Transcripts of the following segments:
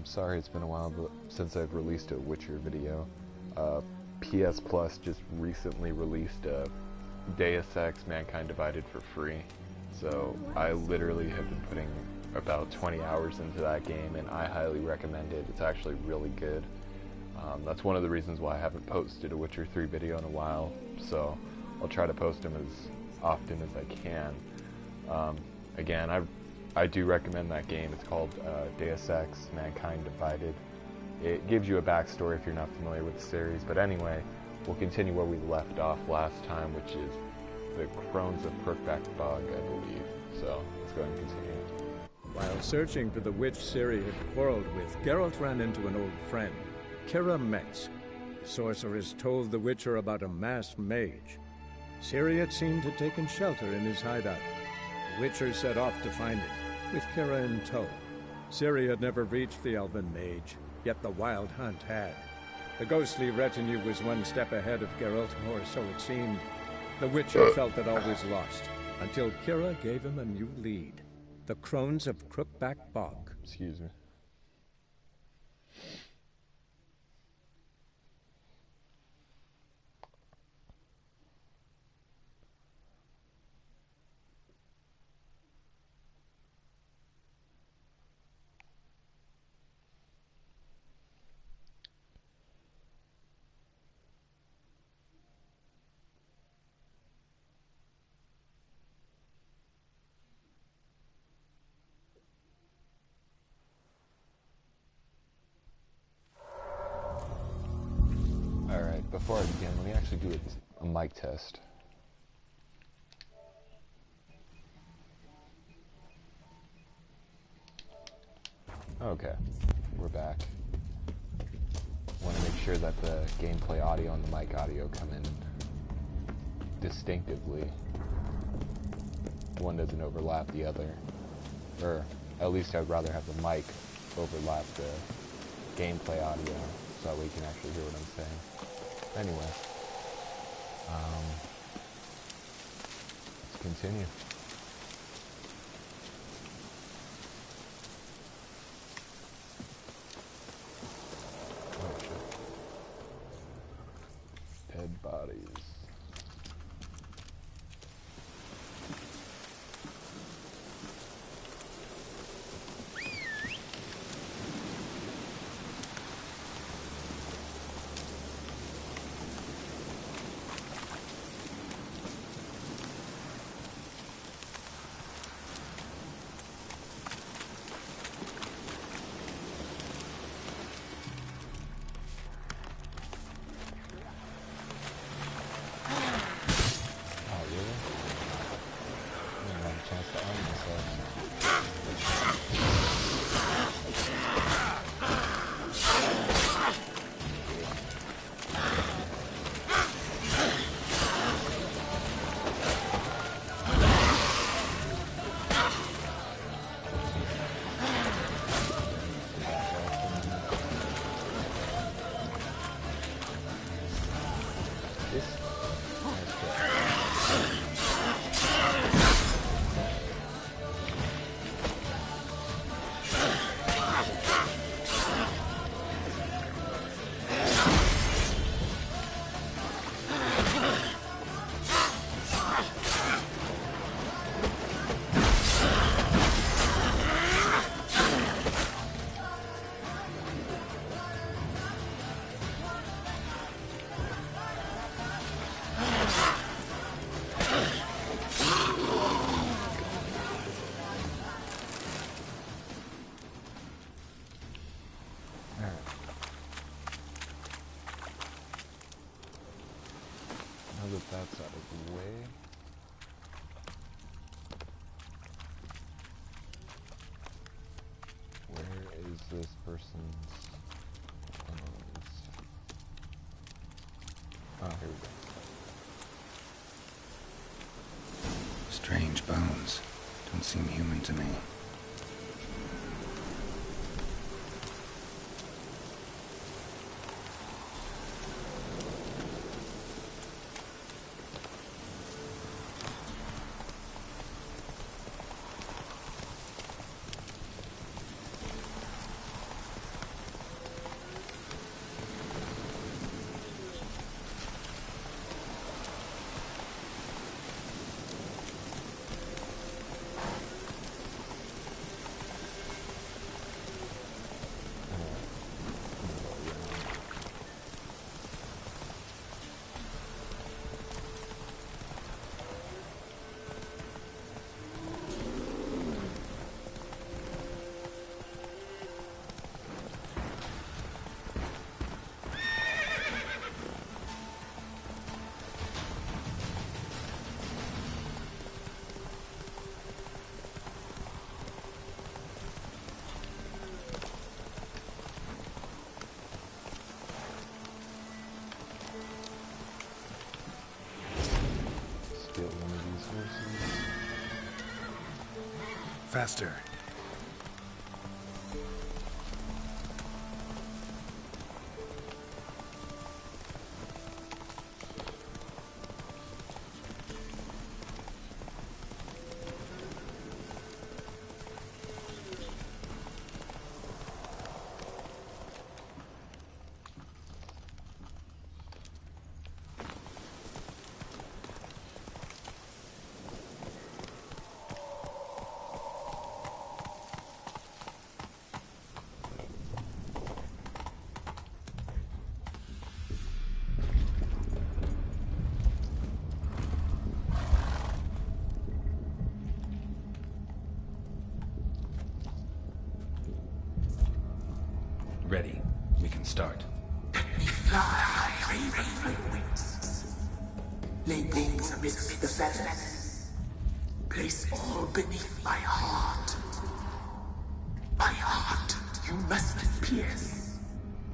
Sorry it's been a while since I've released a Witcher video. PS Plus just recently released Deus Ex Mankind Divided for free. So I literally have been putting about 20 hours into that game, and I highly recommend it. It's actually really good. That's one of the reasons why I haven't posted a Witcher 3 video in a while, so I'll try to post them as often as I can. Again, I do recommend that game. It's called Deus Ex Mankind Divided. It gives you a backstory if you're not familiar with the series, but anyway, we'll continue where we left off last time, which is the Crones of Crookback Bog, I believe. So let's go ahead and continue. While searching for the witch Ciri had quarreled with, Geralt ran into an old friend, Kira Metz. The sorceress told the Witcher about a masked mage. Ciri had seemed to have taken shelter in his hideout. The Witcher set off to find it, with Kira in tow. Ciri had never reached the elven mage, yet the wild hunt had. The ghostly retinue was one step ahead of Geralt, or so it seemed. The Witcher felt that all was lost, until Kira gave him a new lead. The Crones of Crookback Bog. Excuse me. Before I begin, let me actually do a mic test. Okay, we're back. Want to make sure that the gameplay audio and the mic audio come in distinctively. One doesn't overlap the other. Or, at least I'd rather have the mic overlap the gameplay audio, so that way you can actually hear what I'm saying. Anyway, let's continue. Oh shit. Dead bodies. That's out of the way. Where is this person's bones? Oh, here we go. Strange bones. Don't seem human to me. Faster. Ready. We can start. Fly, raven wings. Lay wings amidst the feathers. Place all beneath my heart. My heart you must pierce,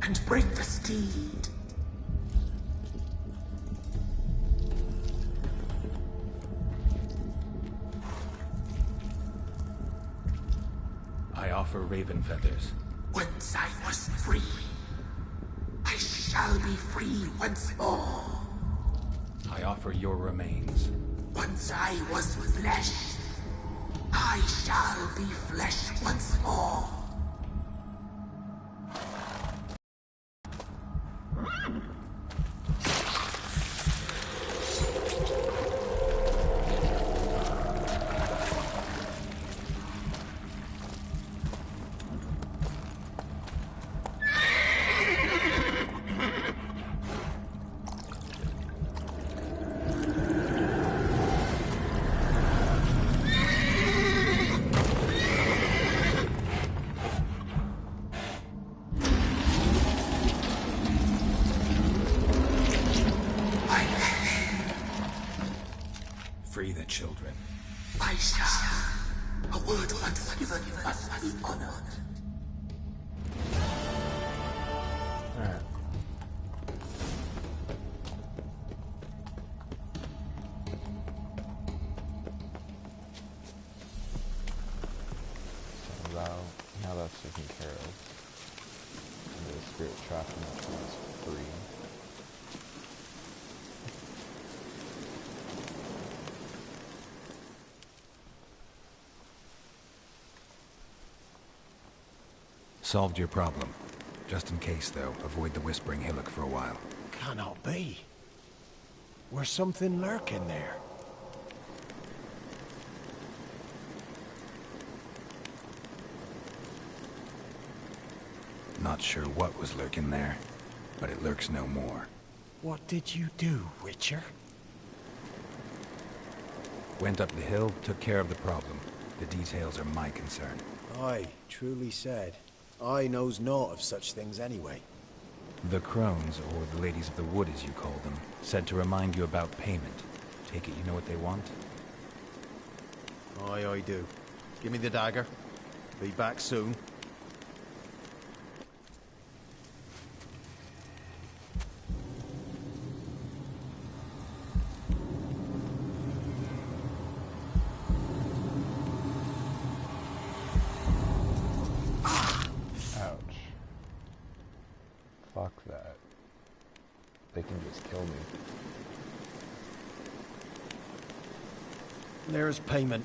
and break the steed. I offer raven feathers. Once I was free, I shall be free once more. I offer your remains. Once I was flesh, I shall be flesh once more. Free the children. I shall. A word once given must be honored. Alright. So now that's taken care of. And the spirit tracking is free. Solved your problem. Just in case, though, avoid the Whispering Hillock for a while. Cannot be. Where's something lurking there? Not sure what was lurking there, but it lurks no more. What did you do, Witcher? Went up the hill, took care of the problem. The details are my concern. Aye, truly said. I knows naught of such things anyway. The crones, or the ladies of the wood as you call them, said to remind you about payment. Take it you know what they want? Aye, I do. Give me the dagger. Be back soon. Ouch. Fuck that. They can just kill me. There's payment.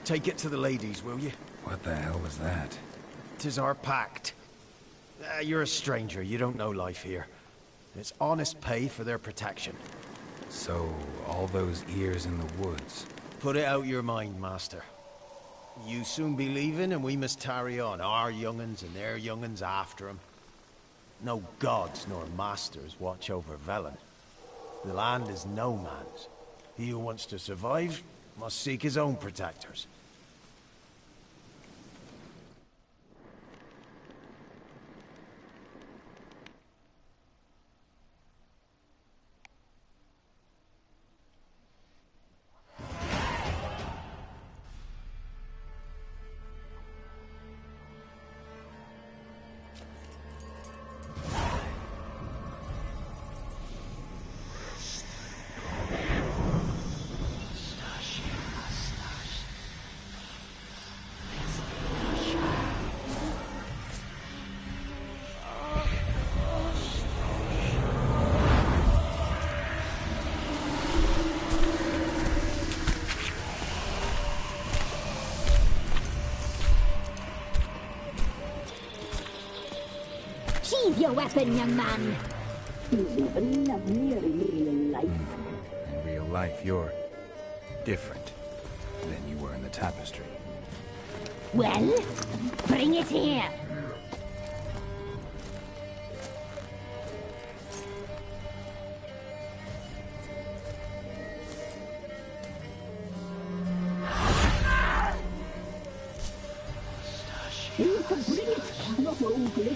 Take it to the ladies, will you? What the hell was that? 'Tis our pact. You're a stranger, you don't know life here. It's honest pay for their protection. So, all those ears in the woods. Put it out your mind, master. You soon be leaving and we must tarry on, our young'uns and their young'uns after 'em. No gods nor masters watch over Velen. The land is no man's. He who wants to survive must seek his own protectors. Sheathe your weapon, young man. He's even lovelier in real life. In real life, you're different than you were in the tapestry. Well, bring it here. You can bring it, not Ogre.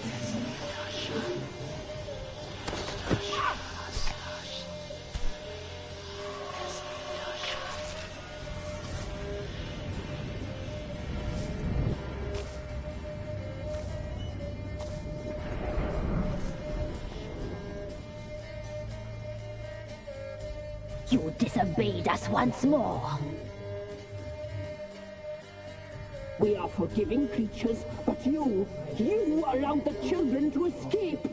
You disobeyed us once more. We are forgiving creatures, but you allowed the children to escape.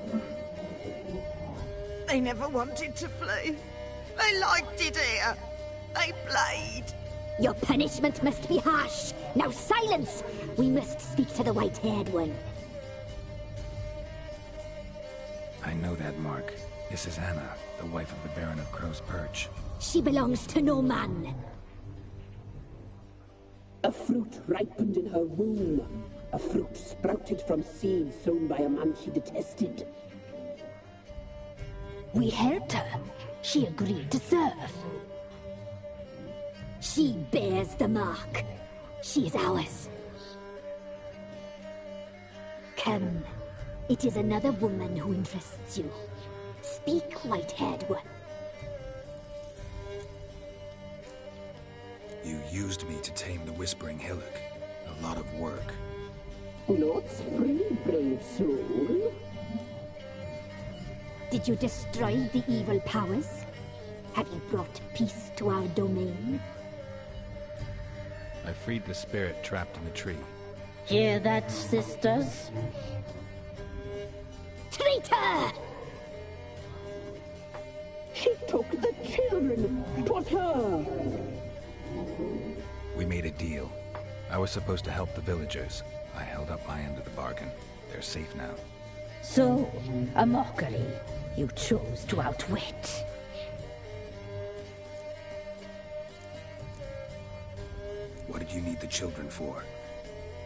They never wanted to flee. They liked it here. They played. Your punishment must be harsh. Now silence! We must speak to the white-haired one. I know that mark. This is Anna, the wife of the Baron of Crow's Perch. She belongs to no man. A fruit ripened in her womb. A fruit sprouted from seeds sown by a man she detested. We helped her. She agreed to serve. She bears the mark. She is ours. Come. It is another woman who interests you. Speak, white-haired one. You used me to tame the Whispering Hillock. A lot of work. Not free, brave soul. Did you destroy the evil powers? Have you brought peace to our domain? I freed the spirit trapped in the tree. Hear that, sisters? Traitor! She took the children. 'Twas her. We made a deal. I was supposed to help the villagers. I held up my end of the bargain. They're safe now. So, a mockery you chose to outwit. What did you need the children for?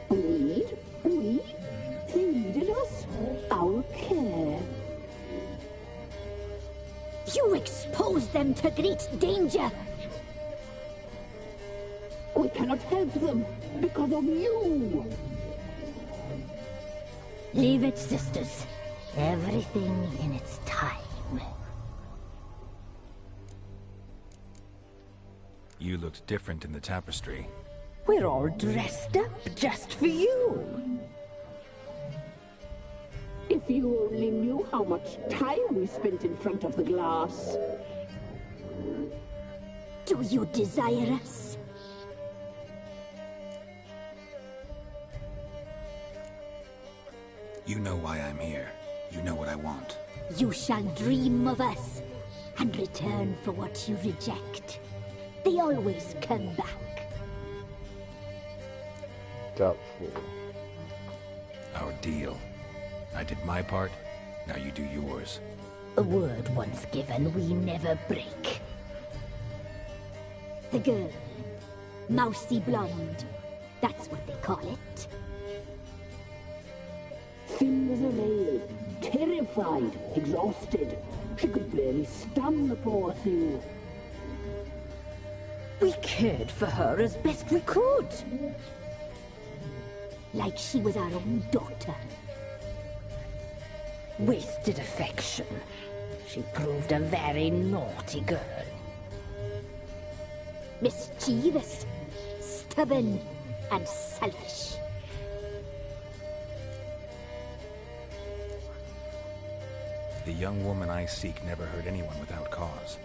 We? They needed us. Our care. You exposed them to great danger. We cannot help them because of you. Leave it, sisters. Everything in its time. You looked different in the tapestry. We're all dressed up just for you. If you only knew how much time we spent in front of the glass. Do you desire us? You know why I'm here. You know what I want. You shall dream of us and return for what you reject. They always come back. Doubtful. Our deal. I did my part, now you do yours. A word once given, we never break. The girl. Mousy blonde. That's what they call it. Thin as a rail, terrified, exhausted. She could barely stand, the poor thing. We cared for her as best we could. Like she was our own daughter. Wasted affection. She proved a very naughty girl. Mischievous, stubborn, and selfish. The young woman I seek never hurt anyone without cause.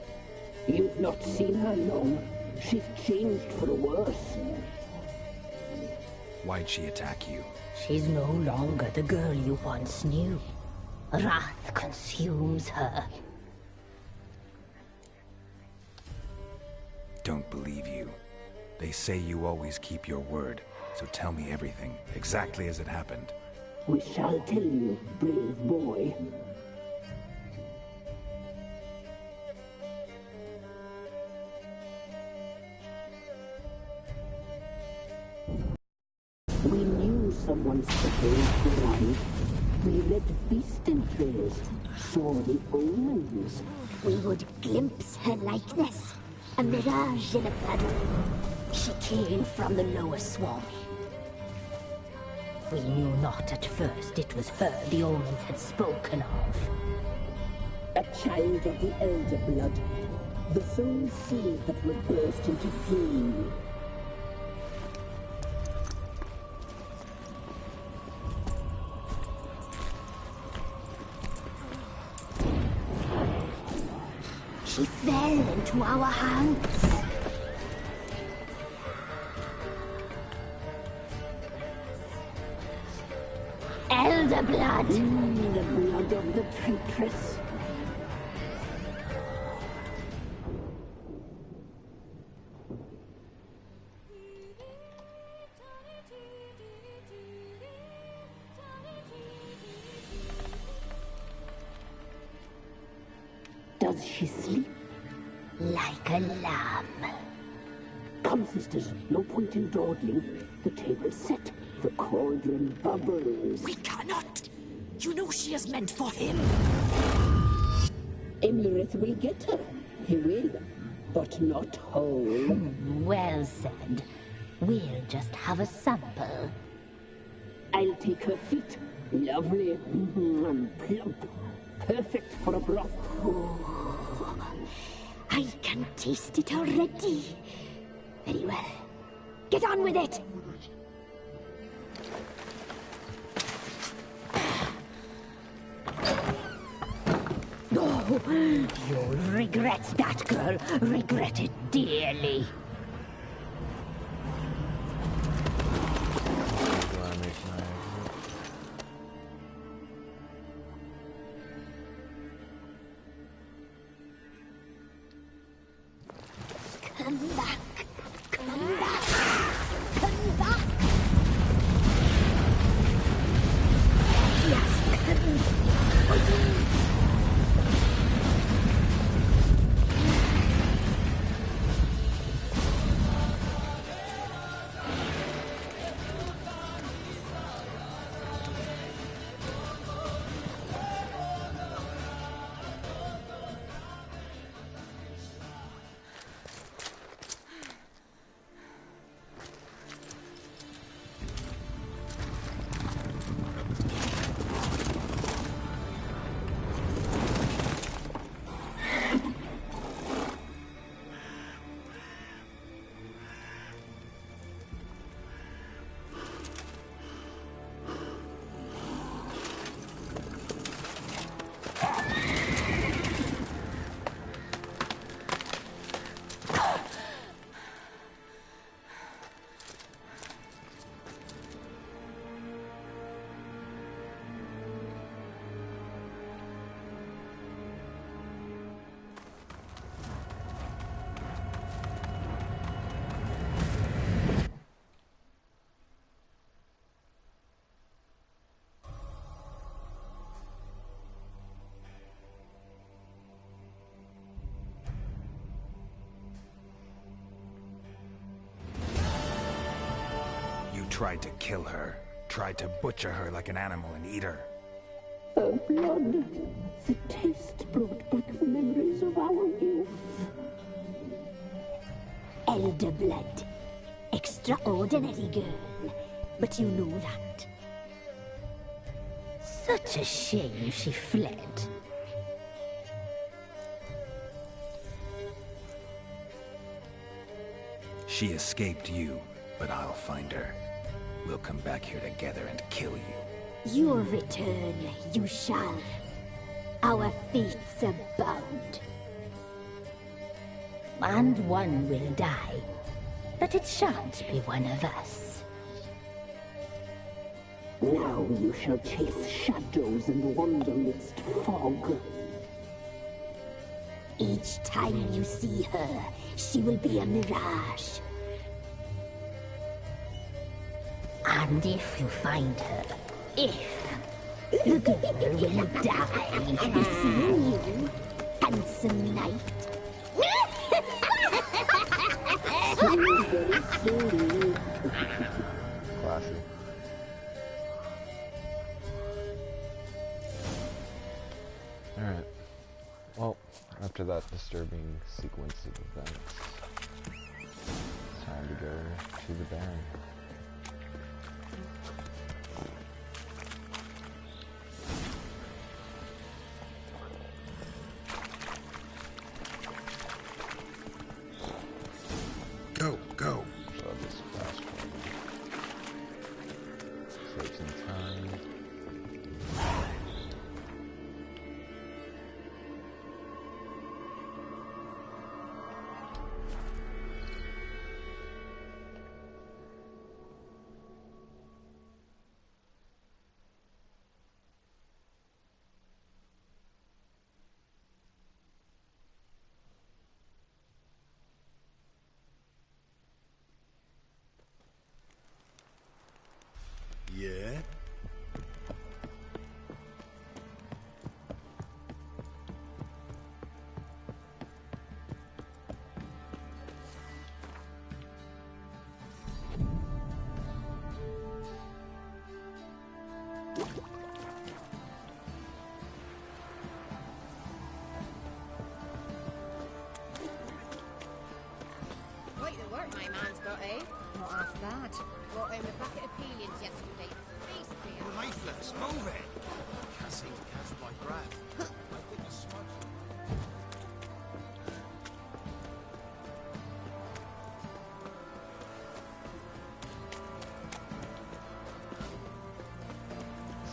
You've not seen her long. She's changed for the worse. Why'd she attack you? She's no longer the girl you once knew. Wrath consumes her. Don't believe you. They say you always keep your word, so tell me everything, exactly as it happened. We shall tell you, brave boy. We knew someone supposed to arrive. We read beast entrails, saw the omens. We would glimpse her likeness, a mirage in a puddle. She came from the lower swamp. We knew not at first it was her the omens had spoken of. A child of the elder blood, the sole seed that will burst into flame. She fell into our hands. Elder blood! The blood of the traitress. Does she sleep? Like a lamb. Come, sisters, no point in dawdling. The table's set. The cauldron bubbles. We cannot! You know she is meant for him! Emirith will get her. He will, but not whole. Well said. We'll just have a sample. I'll take her feet. Lovely. Plump. Perfect for a broth. Oh, I can taste it already. Very well. Get on with it! Oh, you'll regret that, girl. Regret it dearly. Come back. Come back. Come back. Yes, come. Tried to kill her. Tried to butcher her like an animal and eat her. Her blood. The taste brought back memories of our youth. Elder blood. Extraordinary girl. But you know that. Such a shame she fled. She escaped you, but I'll find her. We'll come back here together and kill you. Your return, you shall. Our fates are bound. And one will die, but it shan't be one of us. Now you shall chase shadows and wander midst fog. Each time you see her, she will be a mirage. And if you find her, If the girl will die, seeing you, handsome knight. Classy. Alright. Well, after that disturbing sequence of events, it's time to go to the Baron. Go. So I'll just fast forward. Save some time. Yeah? Quite the work my man's got, eh? Not half bad. Brought home a bucket of peelings yesterday. Feast beer. Lifeless, move it! Can't seem to catch my breath. I think the smoke.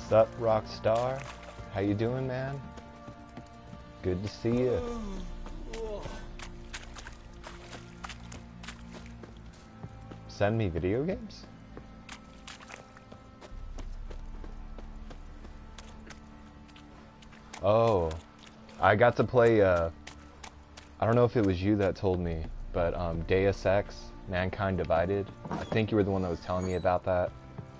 Sup, Rockstar? How you doing, man? Good to see you. Send me video games? Oh, I got to play, I don't know if it was you that told me, but Deus Ex, Mankind Divided. I think you were the one that was telling me about that.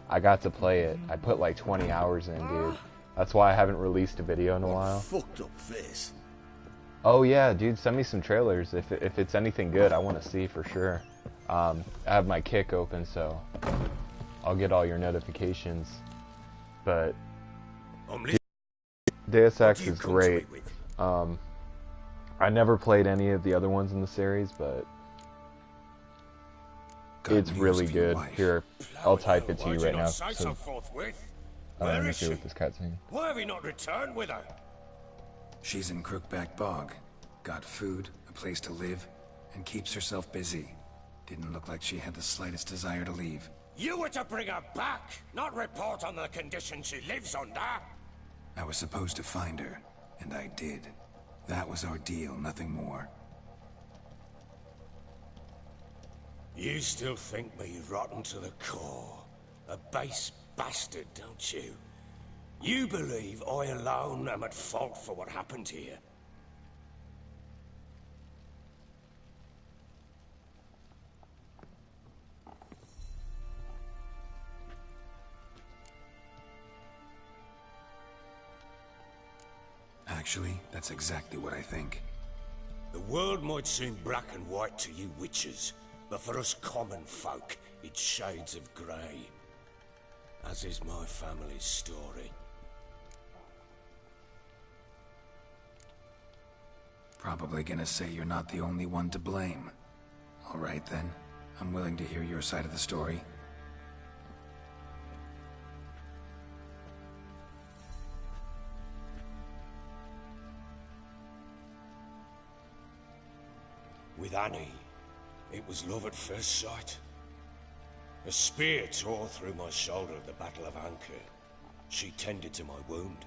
I got to play it. I put like 20 hours in, dude. That's why I haven't released a video in a while. Fucked up face. Oh yeah, dude, send me some trailers. If it's anything good, I want to see for sure. I have my Kick open, so I'll get all your notifications. But Deus Ex is great. I never played any of the other ones in the series, but it's really good. Here, I'll type it to you right now, so I don't interfere with this cutscene. Why have you not returned with her? She's in Crookback Bog. Got food, a place to live, and keeps herself busy. Didn't look like she had the slightest desire to leave. You were to bring her back, not report on the conditions she lives under. I was supposed to find her, and I did. That was our deal, nothing more. You still think me rotten to the core. A base bastard, don't you? You believe I alone am at fault for what happened here. Actually, that's exactly what I think. The world might seem black and white to you witches, but for us common folk, it's shades of grey. As is my family's story. Probably gonna say you're not the only one to blame. All right then, I'm willing to hear your side of the story. With Annie, it was love at first sight. A spear tore through my shoulder at the Battle of Anchor. She tended to my wound.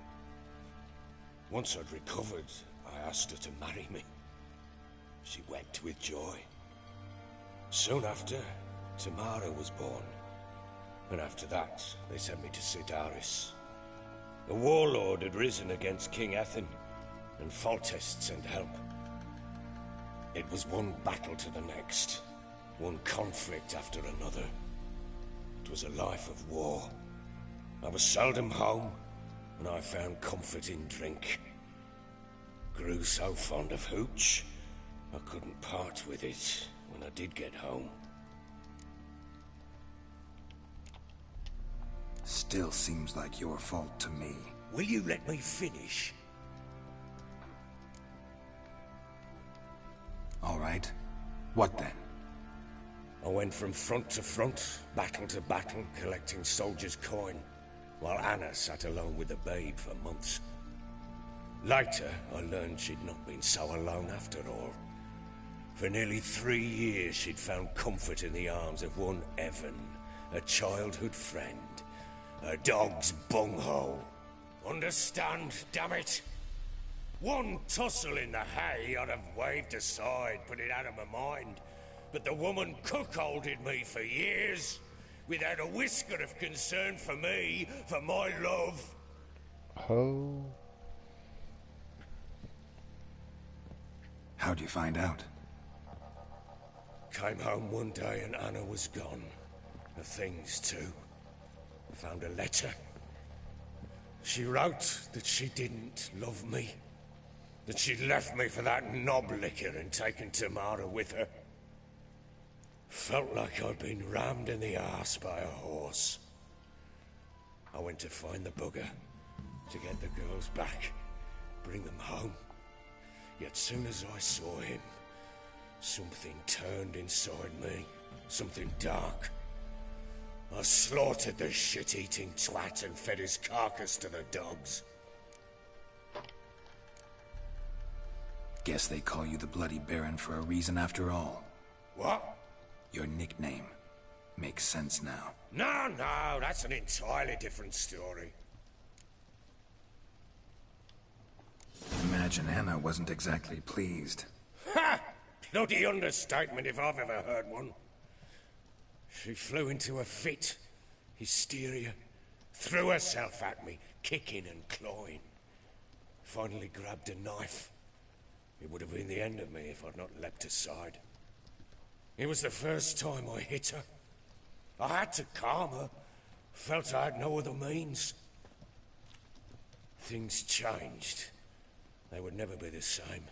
Once I'd recovered, I asked her to marry me. She wept with joy. Soon after, Tamara was born. And after that, they sent me to Sidaris. A warlord had risen against King Ethan, and Foltest sent help. It was one battle to the next, one conflict after another. It was a life of war. I was seldom home, and I found comfort in drink. Grew so fond of hooch, I couldn't part with it when I did get home. Still seems like your fault to me. Will you let me finish? All right. What then? I went from front to front, battle to battle, collecting soldiers' coin, while Anna sat alone with the babe for months. Later, I learned she'd not been so alone after all. For nearly 3 years, she'd found comfort in the arms of one Evan, a childhood friend. A dog's bunghole. Understand, damn it? One tussle in the hay I'd have waved aside, put it out of my mind. But the woman cuckolded me for years, without a whisker of concern for me, for my love. Oh. How'd you find out? Came home one day and Anna was gone. Her things too. Found a letter. She wrote that she didn't love me. That she'd left me for that knob licker and taken Tamara with her. Felt like I'd been rammed in the arse by a horse. I went to find the bugger, to get the girls back, bring them home. Yet soon as I saw him, something turned inside me, something dark. I slaughtered the shit-eating twat and fed his carcass to the dogs. Guess they call you the Bloody Baron for a reason after all. What? Your nickname. Makes sense now. No, that's an entirely different story. Imagine Anna wasn't exactly pleased. Ha! Bloody understatement if I've ever heard one. She flew into a fit, hysteria, threw herself at me, kicking and clawing. Finally grabbed a knife. It would have been the end of me if I'd not leapt aside. It was the first time I hit her. I had to calm her. Felt I had no other means. Things changed. They would never be the same.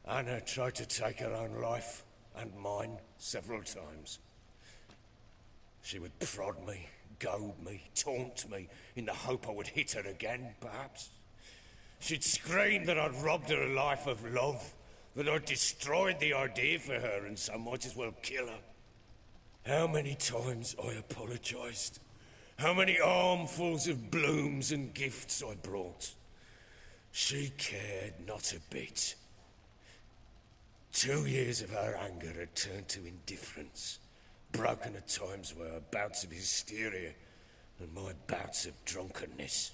Anna tried to take her own life, and mine, several times. She would prod me, goad me, taunt me, in the hope I would hit her again, perhaps. She'd scream that I'd robbed her life of love, that I'd destroyed the idea for her, and so might as well kill her. How many times I apologized. How many armfuls of blooms and gifts I brought. She cared not a bit. 2 years of her anger had turned to indifference, broken at times by her bouts of hysteria and my bouts of drunkenness.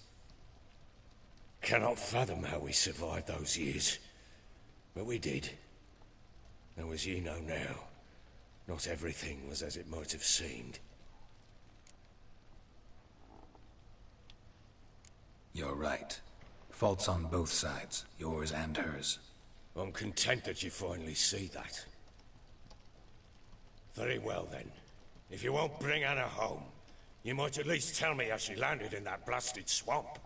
Cannot fathom how we survived those years, but we did. Though as you know now, not everything was as it might have seemed. You're right. Faults on both sides, yours and hers. I'm content that you finally see that. Very well then. If you won't bring Anna home, you might at least tell me how she landed in that blasted swamp.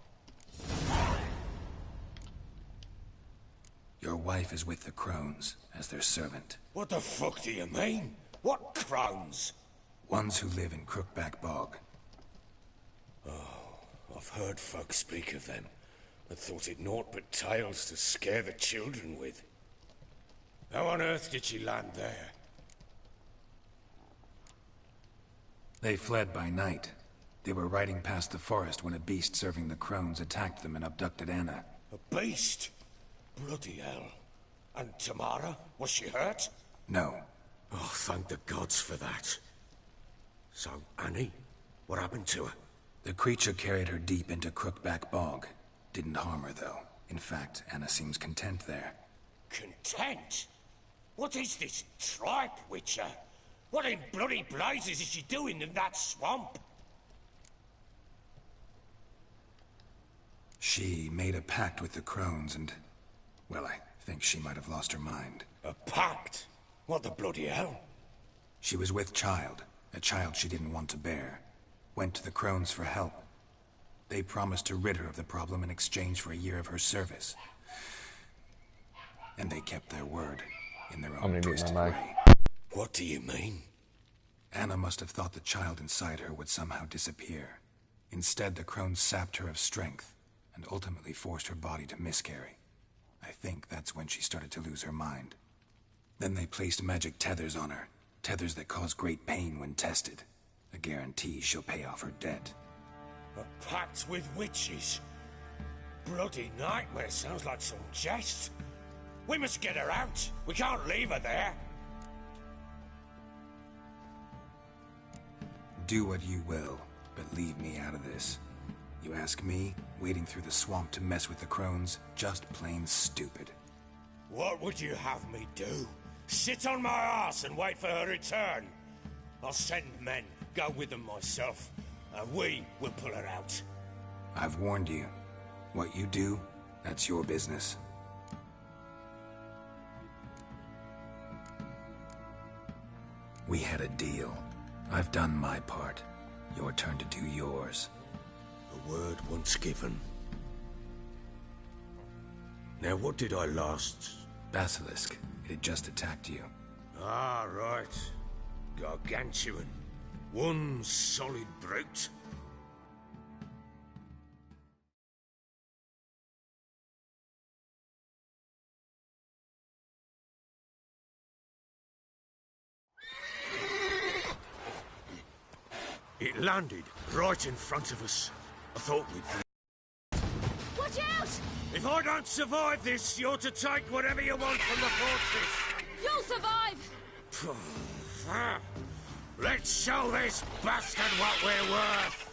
Your wife is with the Crones, as their servant. What the fuck do you mean? What Crones? Ones who live in Crookback Bog. Oh, I've heard folk speak of them, and thought it naught but tales to scare the children with. How on earth did she land there? They fled by night. They were riding past the forest when a beast serving the Crones attacked them and abducted Anna. A beast? Bloody hell. And Tamara? Was she hurt? No. Oh, thank the gods for that. So, Annie? What happened to her? The creature carried her deep into Crookback Bog. Didn't harm her, though. In fact, Anna seems content there. Content? What is this tripe, Witcher? What in bloody blazes is she doing in that swamp? She made a pact with the Crones and... well, I think she might have lost her mind. A pact? What the bloody hell? She was with child. A child she didn't want to bear. went to the Crones for help. They promised to rid her of the problem in exchange for a year of her service. And they kept their word in their own twisted way. What do you mean? Anna must have thought the child inside her would somehow disappear. Instead, the Crones sapped her of strength and ultimately forced her body to miscarry. I think that's when she started to lose her mind. Then they placed magic tethers on her, tethers that cause great pain when tested. A guarantee she'll pay off her debt. A pact with witches? Bloody nightmare, sounds like some jest. We must get her out. We can't leave her there. Do what you will, but leave me out of this. You ask me, wading through the swamp to mess with the Crones, just plain stupid. What would you have me do? Sit on my ass and wait for her return? I'll send men, go with them myself, and we will pull her out. I've warned you. What you do, that's your business. We had a deal. I've done my part. Your turn to do yours. A word once given. Now what did I last... Basilisk. It had just attacked you. Ah, right. Gargantuan. One solid brute. It landed right in front of us. I thought we'd... Watch out! If I don't survive this, you're to take whatever you want from the fortress. You'll survive! Let's show this bastard what we're worth.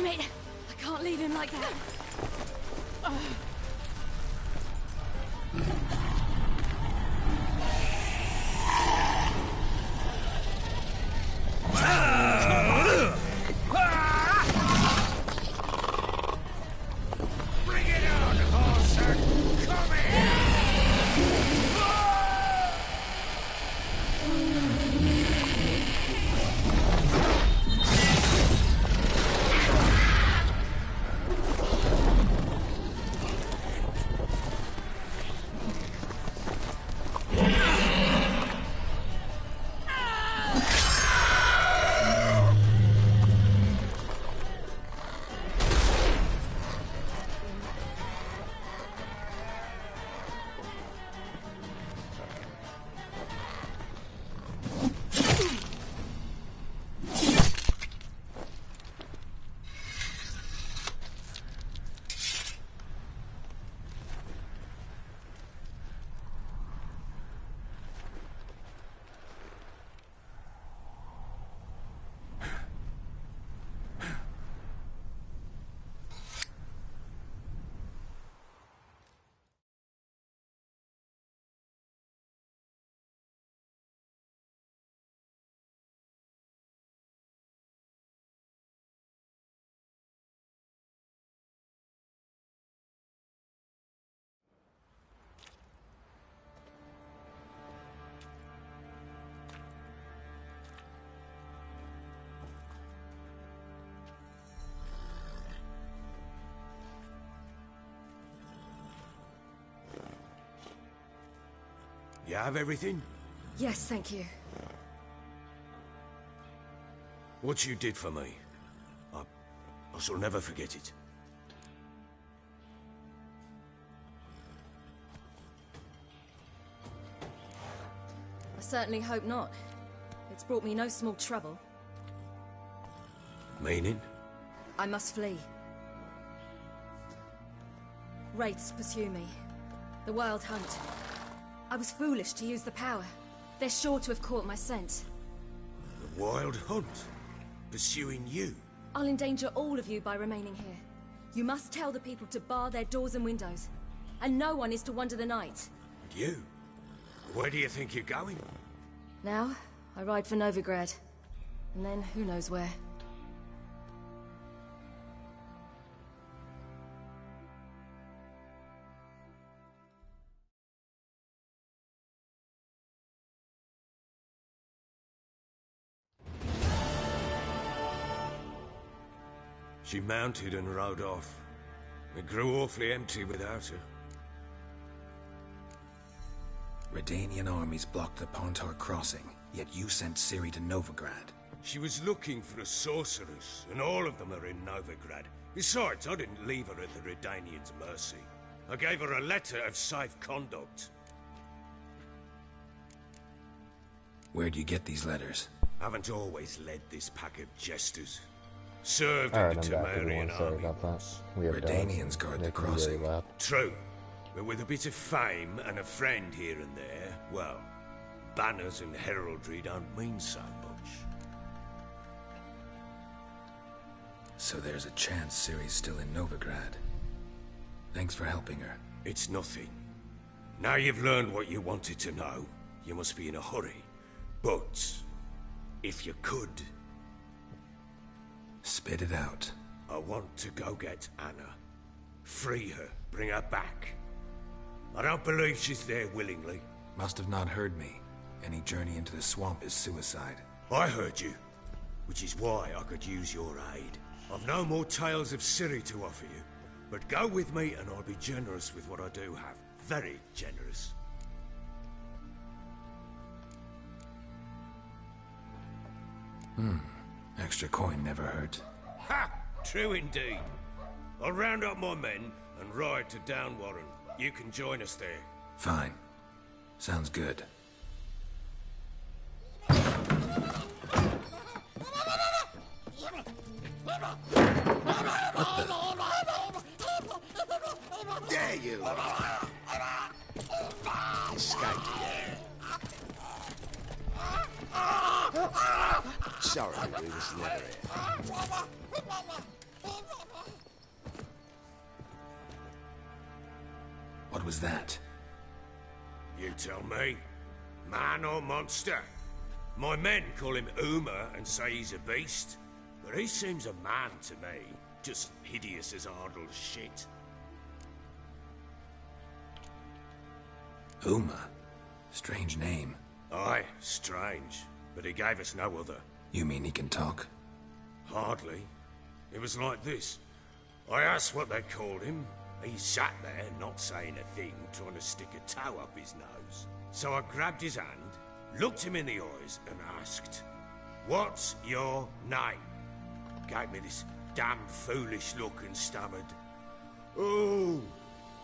Damn it! I can't leave him like that. Bring it on, horser! Come here! You have everything? Yes, thank you. What you did for me, I shall never forget it. I certainly hope not. It's brought me no small trouble. Meaning? I must flee. Wraiths pursue me. The Wild Hunt. I was foolish to use the power. They're sure to have caught my scent. The Wild Hunt? Pursuing you? I'll endanger all of you by remaining here. You must tell the people to bar their doors and windows. And no one is to wander the night. You? Where do you think you're going? Now, I ride for Novigrad. And then, who knows where. She mounted and rode off. It grew awfully empty without her. Redanian armies blocked the Pontar crossing, yet you sent Ciri to Novigrad. She was looking for a sorceress, and all of them are in Novigrad. Besides, I didn't leave her at the Redanians' mercy. I gave her a letter of safe conduct. Where'd you get these letters? Haven't always led this pack of jesters. Served Alright, in the I'm back everyone, Temerian sorry army about once. that. We have Redanians guard the crossing. True. But with a bit of fame and a friend here and there, well, banners and heraldry don't mean so much. So there's a chance Ciri's still in Novigrad. Thanks for helping her. It's nothing. Now you've learned what you wanted to know, you must be in a hurry. But, if you could... Spit it out. I want to go get Anna. Free her, bring her back. I don't believe she's there willingly. Must have not heard me. Any journey into the swamp is suicide. I heard you, which is why I could use your aid. I've no more tales of Ciri to offer you, but go with me and I'll be generous with what I do have. Very generous. Extra coin never hurt. Ha! True indeed. I'll round up my men and ride to Downwarren. You can join us there. Fine. Sounds good. Dare you! Escaped again. Sorry to do this leather here. What was that? You tell me. Man or monster? My men call him Uma and say he's a beast, but he seems a man to me. Just hideous as Ardle shit. Uma? Strange name. Aye, strange. But he gave us no other. You mean he can talk? Hardly. It was like this. I asked what they called him. He sat there, not saying a thing, trying to stick a toe up his nose. So I grabbed his hand, looked him in the eyes, and asked, "What's your name?" Gave me this damn foolish look and stammered, "Oh,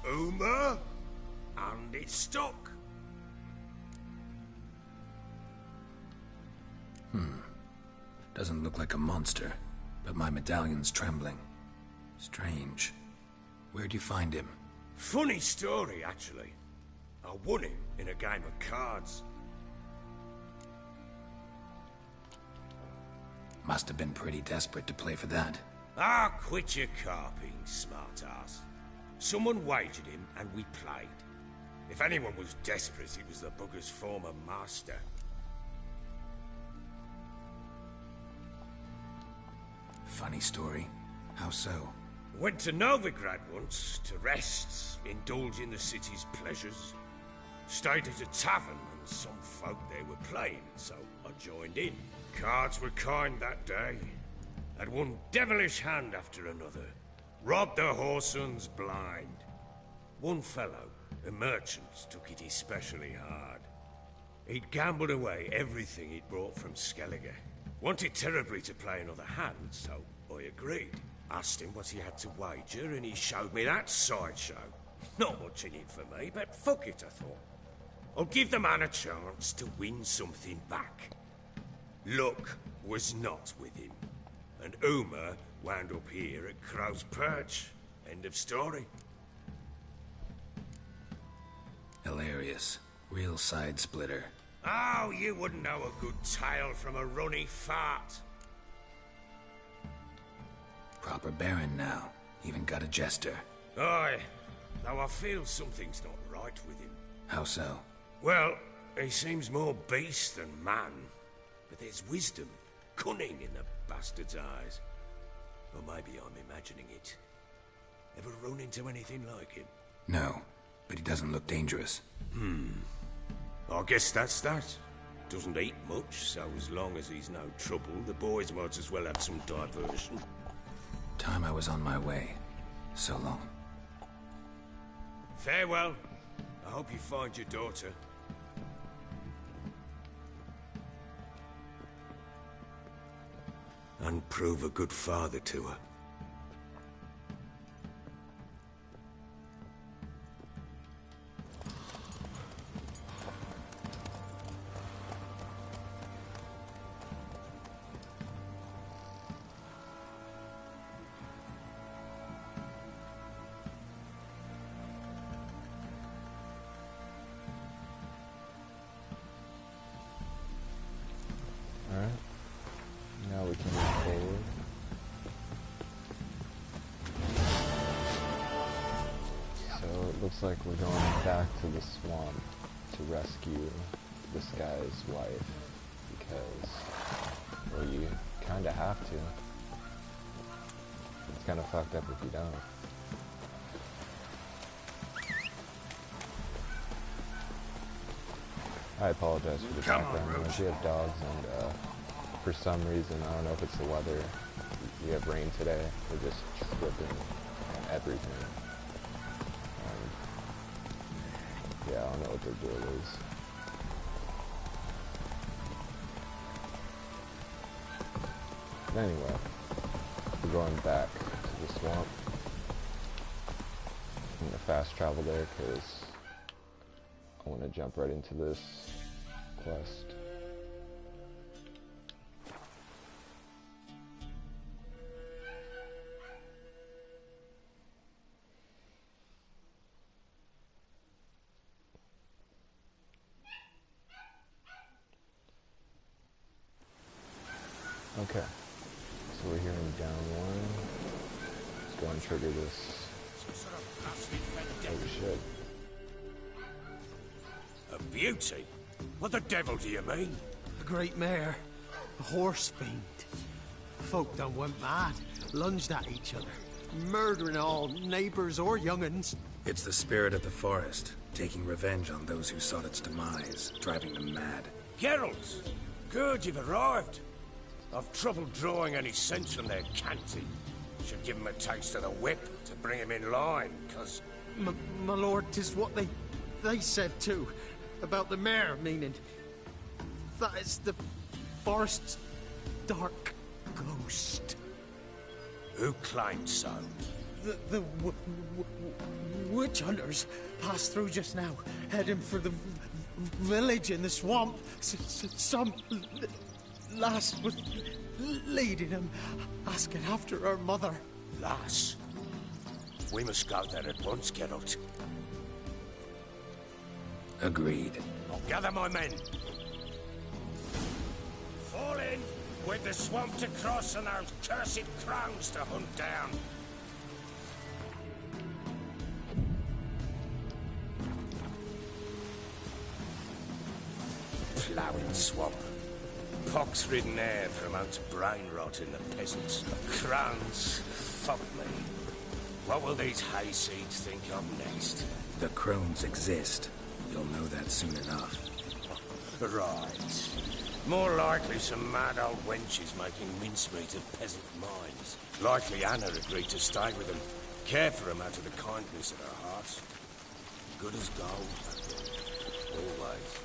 Uma?" And it stuck. Doesn't look like a monster, but my medallion's trembling. Strange. Where'd you find him? Funny story, actually. I won him in a game of cards. Must have been pretty desperate to play for that. Ah, quit your carping, smartass. Someone wagered him, and we played. If anyone was desperate, it was the bugger's former master. Funny story. How so? Went to Novigrad once, to rest, indulge in the city's pleasures. Stayed at a tavern, and some folk there were playing, so I joined in. Cards were kind that day. Had one devilish hand after another. Robbed the whoresons blind. One fellow, a merchant, took it especially hard. He'd gambled away everything he'd brought from Skellige. Wanted terribly to play another hand, so I agreed. Asked him what he had to wager, and he showed me that sideshow. Not much in it for me, but fuck it, I thought. I'll give the man a chance to win something back. Luck was not with him, and Uma wound up here at Crow's Perch. End of story. Hilarious. Real side splitter. Oh, you wouldn't know a good tale from a runny fart. Proper baron now. Even got a jester. Aye, though I feel something's not right with him. How so? Well, he seems more beast than man. But there's wisdom, cunning in the bastard's eyes. Or maybe I'm imagining it. Ever run into anything like him? No, but he doesn't look dangerous. I guess that's that. Doesn't eat much, so as long as he's no trouble, the boys might as well have some diversion. Time I was on my way. So long. Farewell. I hope you find your daughter. And prove a good father to her. Alright. Now we can move forward. So it looks like we're going back to the swamp to rescue this guy's wife. Because, well, you kinda have to. It's kinda fucked up if you don't. I apologize for the background noise. We have dogs, and for some reason, I don't know if it's the weather, we have rain today. They're just tripping on everything. And yeah, I don't know what their deal is. But anyway, we're going back to the swamp. I'm gonna fast travel there because I want to jump right into this quest. Okay, so we're here in down one. Let's go and trigger this. Oh shit. beauty? What the devil do you mean? A great mare. A horse fiend. Folk done went mad. Lunged at each other. Murdering all neighbors or young'uns. It's the spirit of the forest, taking revenge on those who sought its demise, driving them mad. Geralt! Good, you've arrived. I've trouble drawing any sense from their canting. Should give him a taste of the whip to bring him in line, cause... My lord, 'tis what they said too. About the mare, meaning... that is the forest's dark ghost. Who claimed so? The witch hunters passed through just now, heading for the village in the swamp. Some lass was leading them, asking after her mother. Lass? We must go there at once, Geralt. Agreed. I'll gather my men. Fall in! With the swamp to cross and those cursed crows to hunt down. Ploughing swamp. Pox-ridden air promotes brain rot in the peasants. Crowns, fuck me. What will these hayseeds think of next? The crones exist. You'll know that soon enough. Right. More likely some mad old wenches making mincemeat of peasant minds. Likely Anna agreed to stay with them, care for them out of the kindness of her heart. Good as gold. Always.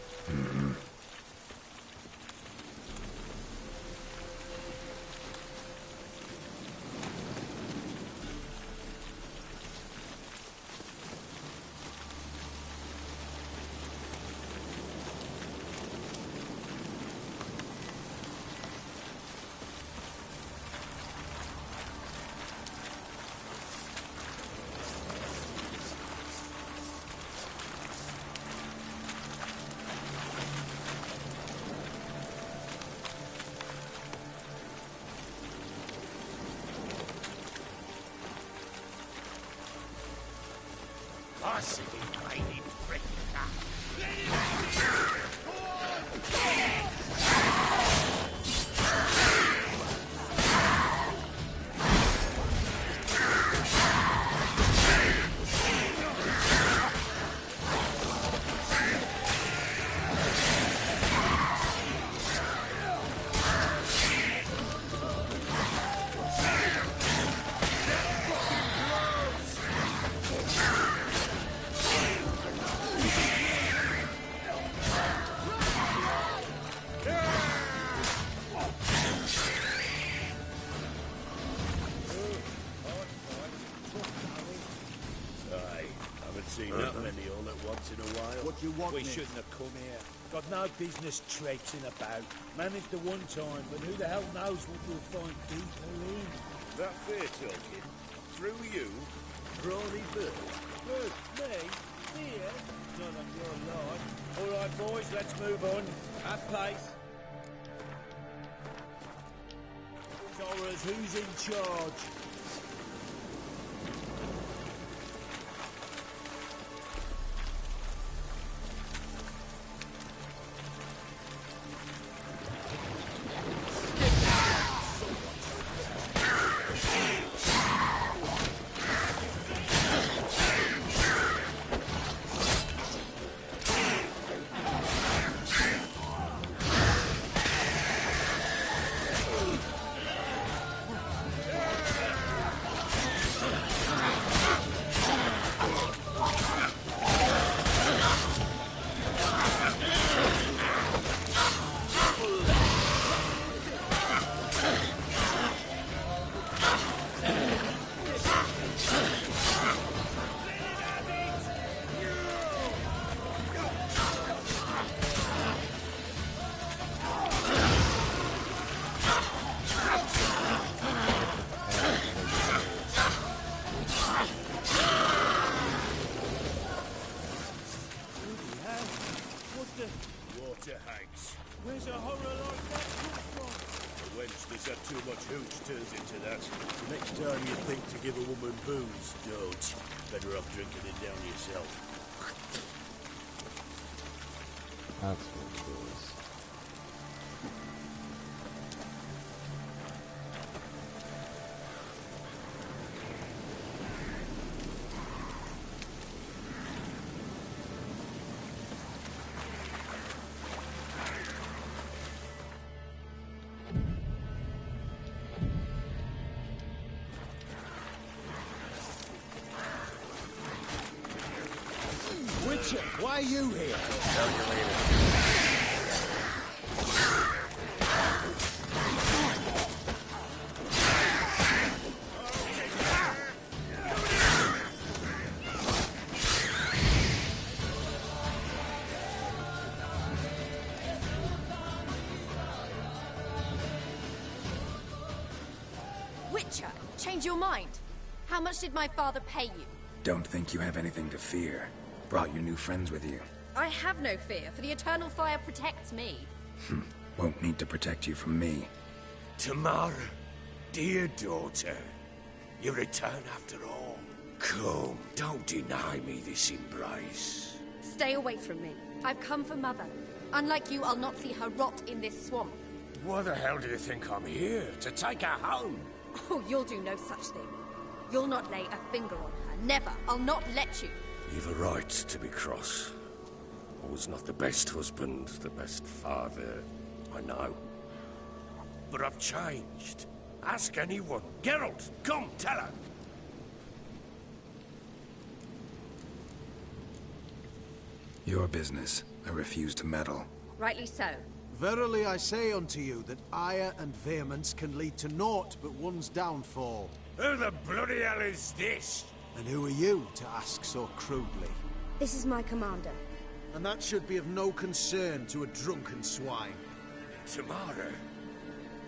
We shouldn't have come here. Got no business traipsing about. Managed the one time, but who the hell knows what we'll find people in. That fair talking? Through you? Brawny bird? Good, me? Here? Not on your line. All right, boys, let's move on. Have pace. Horrors, who's in charge? Where's a horror like that come from? A wench that's had too much hooch turns into that. The next time you think to give a woman booze, don't. Better off drinking it down yourself. That's what it is. Witcher, why are you here? Tell you later. Witcher, change your mind. How much did my father pay you? Don't think you have anything to fear. Brought your new friends with you. I have no fear, for the eternal fire protects me. Won't need to protect you from me. Tamara, dear daughter, you return after all. Come, don't deny me this embrace. Stay away from me. I've come for Mother. Unlike you, I'll not see her rot in this swamp. Why the hell do you think I'm here? To take her home? Oh, you'll do no such thing. You'll not lay a finger on her. Never. I'll not let you. You've a right to be cross. I was not the best husband, the best father, I know. But I've changed. Ask anyone. Geralt, come, tell her. Your business. I refuse to meddle. Rightly so. Verily I say unto you that ire and vehemence can lead to naught but one's downfall. Who the bloody hell is this? And who are you to ask so crudely? This is my commander. And that should be of no concern to a drunken swine. Tamara,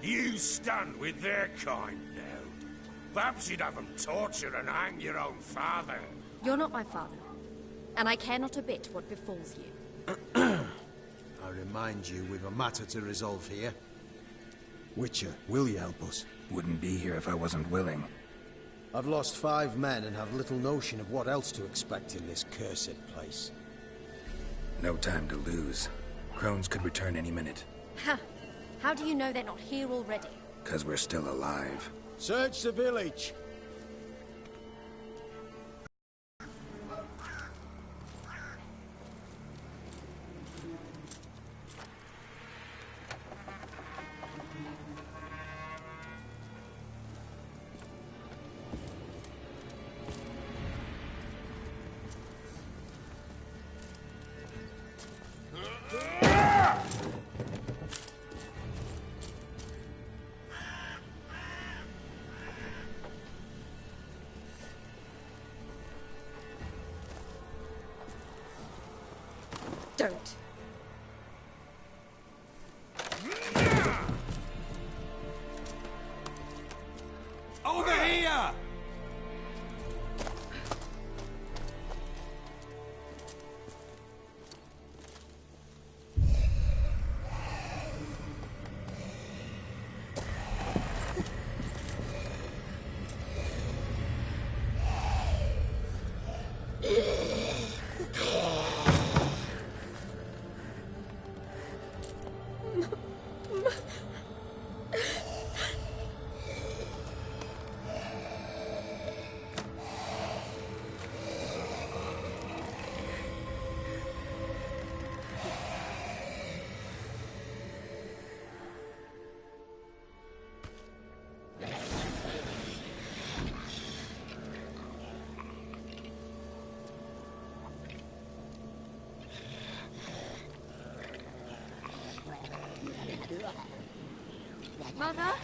you stand with their kind now. Perhaps you'd have them torture and hang your own father. You're not my father. And I care not a bit what befalls you. I remind you, we've a matter to resolve here. Witcher, will you help us? Wouldn't be here if I wasn't willing. I've lost 5 men and have little notion of what else to expect in this cursed place. No time to lose. Crones could return any minute. Ha! How do you know they're not here already? 'Cause we're still alive. Search the village! Don't. Over here! Mother?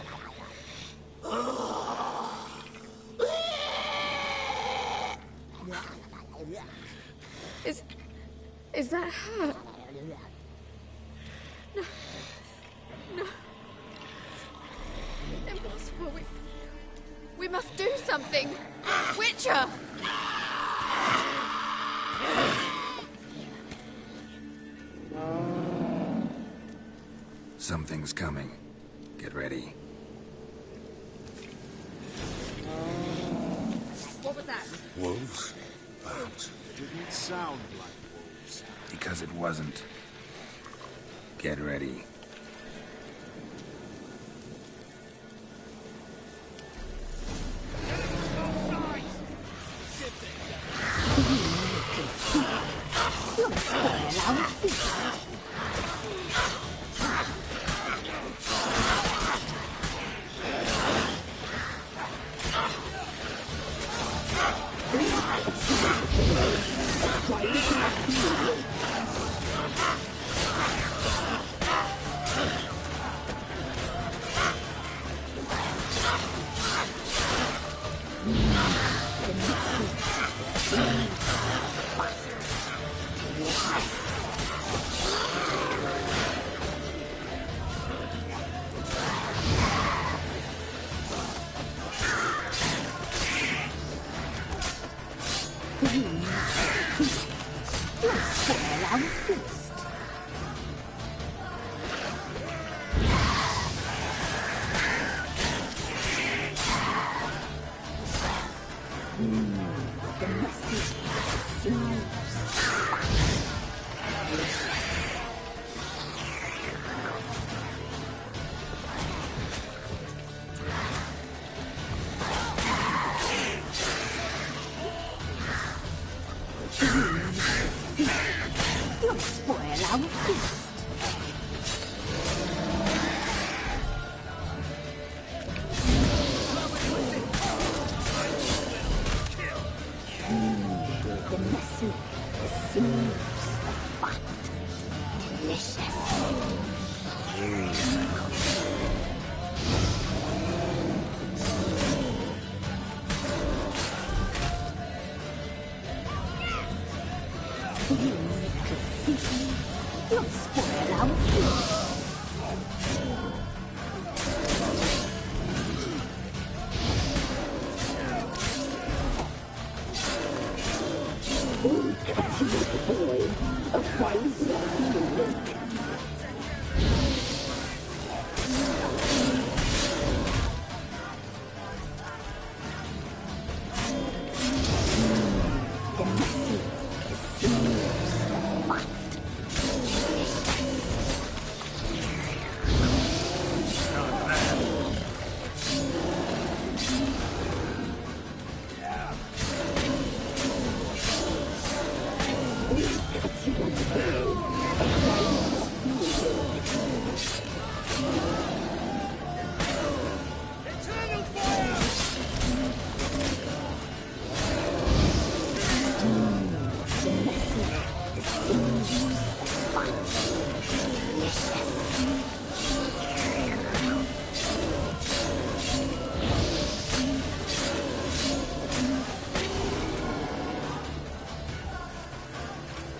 Is that her? No. No. Impossible. We must do something. Witcher! Something's coming. Get ready. What was that? Wolves? Perhaps. Didn't sound like wolves. Because it wasn't. Get ready.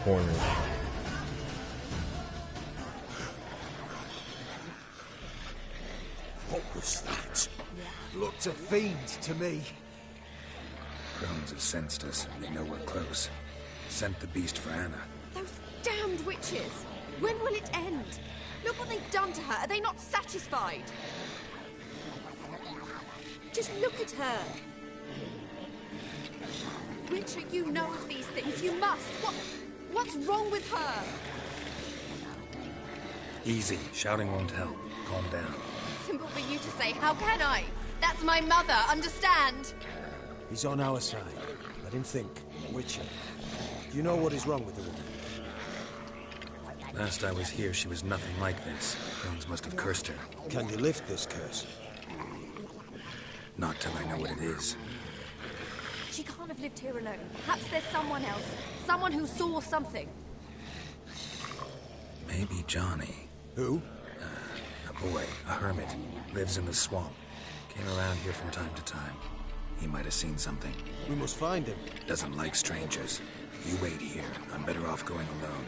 Corner. What was that? Looked a fiend to me. Crones have sensed us. They know we're close. Sent the beast for Anna. Those damned witches! When will it end? Look what they've done to her. Are they not satisfied? Just look at her. Witcher, you know of these things. You must. What's wrong with her? Easy. Shouting won't help. Calm down. Simple for you to say. How can I? That's my mother. Understand? He's on our side. Let him think. Witcher. Do you know what is wrong with the woman? Last I was here, she was nothing like this. Crones must have cursed her. Can you lift this curse? Not till I know what it is. She can't have lived here alone. Perhaps there's someone else. Someone who saw something. Maybe Johnny. Who? A boy, a hermit. Lives in the swamp. Came around here from time to time. He might have seen something. We must find him. Doesn't like strangers. You wait here. I'm better off going alone.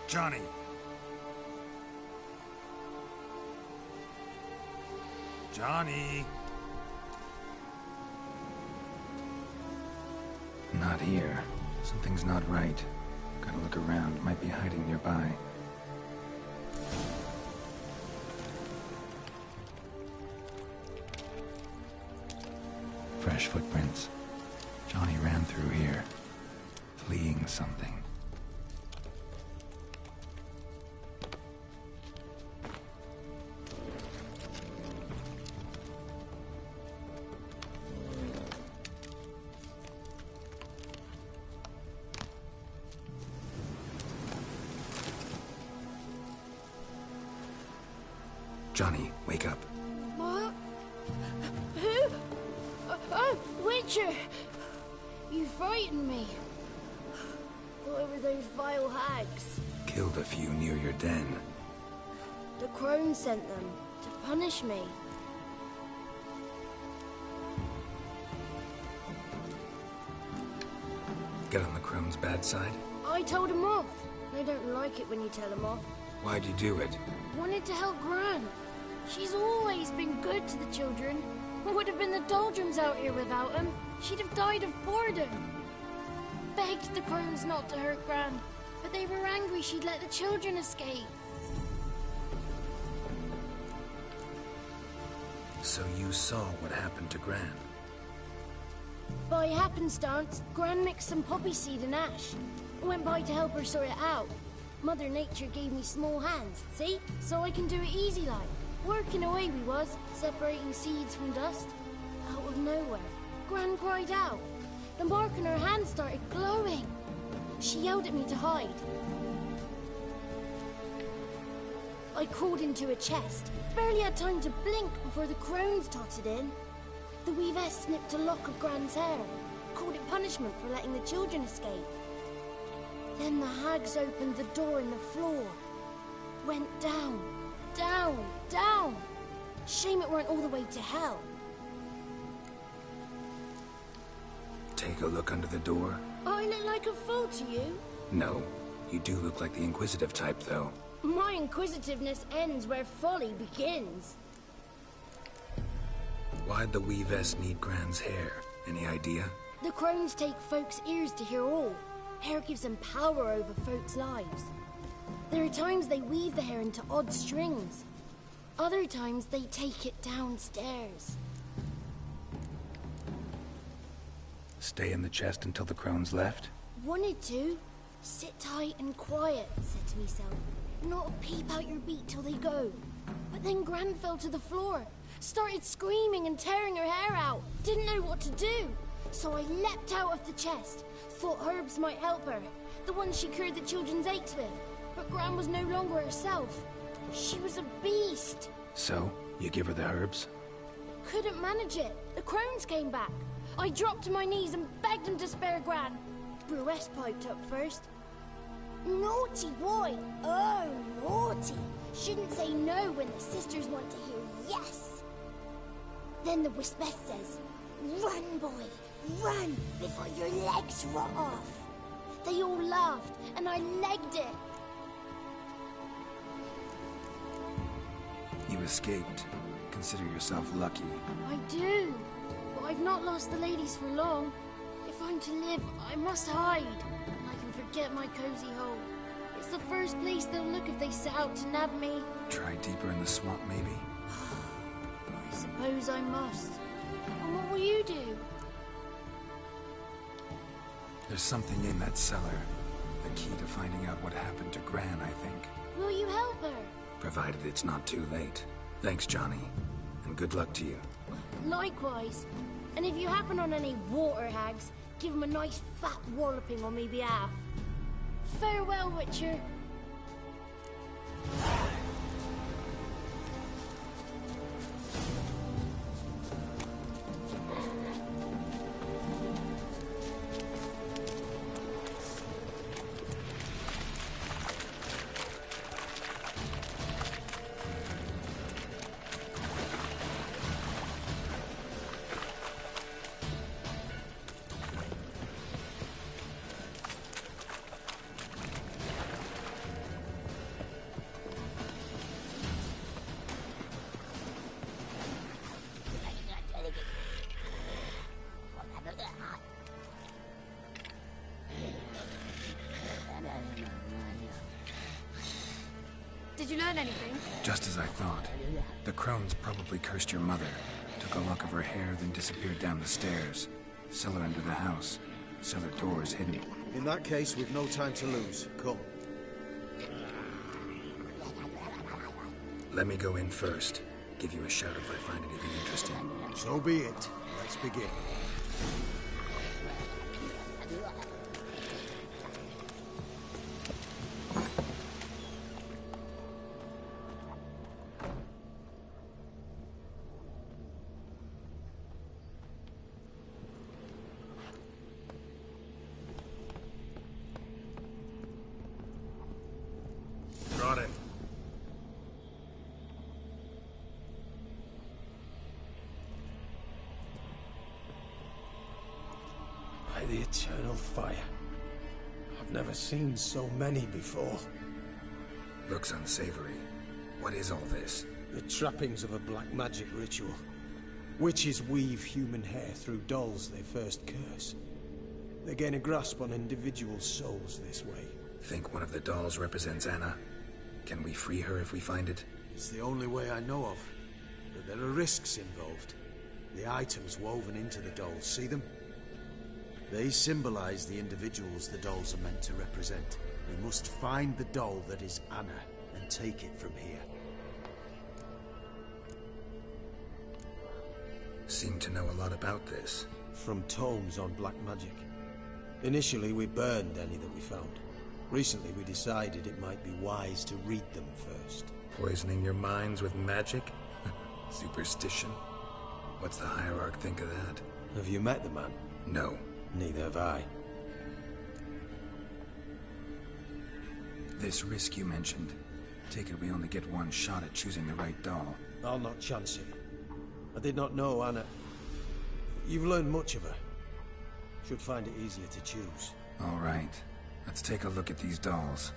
Johnny! Johnny! Not here. Something's not right. Gotta look around. Might be hiding nearby. Fresh footprints. Johnny ran through here, fleeing something. Johnny, wake up. What? Who? Oh, Witcher! You frightened me. Thought it were those vile hags. Killed a few near your den. The crone sent them to punish me. Get on the crone's bad side? I told them off. They don't like it when you tell them off. Why'd you do it? Wanted to help Gran. She's always been good to the children. It would have been the doldrums out here without him. She'd have died of boredom. Begged the crones not to hurt Gran, but they were angry she'd let the children escape. So you saw what happened to Gran? By happenstance, Gran mixed some poppy seed and ash. I went by to help her sort it out. Mother Nature gave me small hands, see? So I can do it easy like. Working away we was, separating seeds from dust. Out of nowhere, Gran cried out. The mark on her hand started glowing. She yelled at me to hide. I crawled into a chest. Barely had time to blink before the crones totted in. The weavess snipped a lock of Gran's hair. Called it punishment for letting the children escape. Then the hags opened the door in the floor. Went down, down, down. Shame it weren't all the way to hell. Take a look under the door? I look like a fool to you? No. You do look like the inquisitive type, though. My inquisitiveness ends where folly begins. Why'd the weavess need Gran's hair? Any idea? The crones take folks' ears to hear all. Hair gives them power over folks' lives. There are times they weave the hair into odd strings. Other times they take it downstairs. Stay in the chest until the crones left? Wanted to. Sit tight and quiet, said to myself. Not a peep out your beat till they go. But then Gran fell to the floor. Started screaming and tearing her hair out. Didn't know what to do. So I leapt out of the chest. Thought herbs might help her. The ones she cured the children's aches with. But Gran was no longer herself. She was a beast. So, you give her the herbs? Couldn't manage it. The crones came back. I dropped to my knees and begged them to spare Gran. Brewess piped up first. Naughty boy. Oh, naughty. Shouldn't say no when the sisters want to hear yes. Then the Wispess says, run, boy, run before your legs rot off. They all laughed, and I legged it. You escaped. Consider yourself lucky. I do, but I've not lost the ladies for long. If I'm to live, I must hide. And I can forget my cozy hole. It's the first place they'll look if they set out to nab me. Try deeper in the swamp, maybe? I suppose I must. And what will you do? There's something in that cellar. The key to finding out what happened to Gran, I think. Will you help her? Provided it's not too late. Thanks, Johnny. And good luck to you. Likewise. And if you happen on any water hags, give them a nice fat walloping on me behalf. Farewell, Witcher. Did you learn anything? Just as I thought. The crones probably cursed your mother, took a lock of her hair, then disappeared down the stairs. Cellar under the house. Cellar doors hidden. In that case, we've no time to lose. Come. Let me go in first. Give you a shout if I find anything interesting. So be it. Let's begin. Brought it. By the eternal fire. I've never seen so many before. Looks unsavory. What is all this? The trappings of a black magic ritual. Witches weave human hair through dolls they first curse. They gain a grasp on individual souls this way. Think one of the dolls represents Anna? Can we free her if we find it? It's the only way I know of. But there are risks involved. The items woven into the dolls, see them? They symbolize the individuals the dolls are meant to represent. We must find the doll that is Anna and take it from here. Seem to know a lot about this. From tomes on black magic. Initially, we burned any that we found. Recently, we decided it might be wise to read them first. Poisoning your minds with magic? Superstition? What's the hierarch think of that? Have you met the man? No. Neither have I. This risk you mentioned. Take it we only get one shot at choosing the right doll. I'll not chance it. I did not know Anna. You've learned much of her. Should find it easier to choose. All right. Let's take a look at these dolls.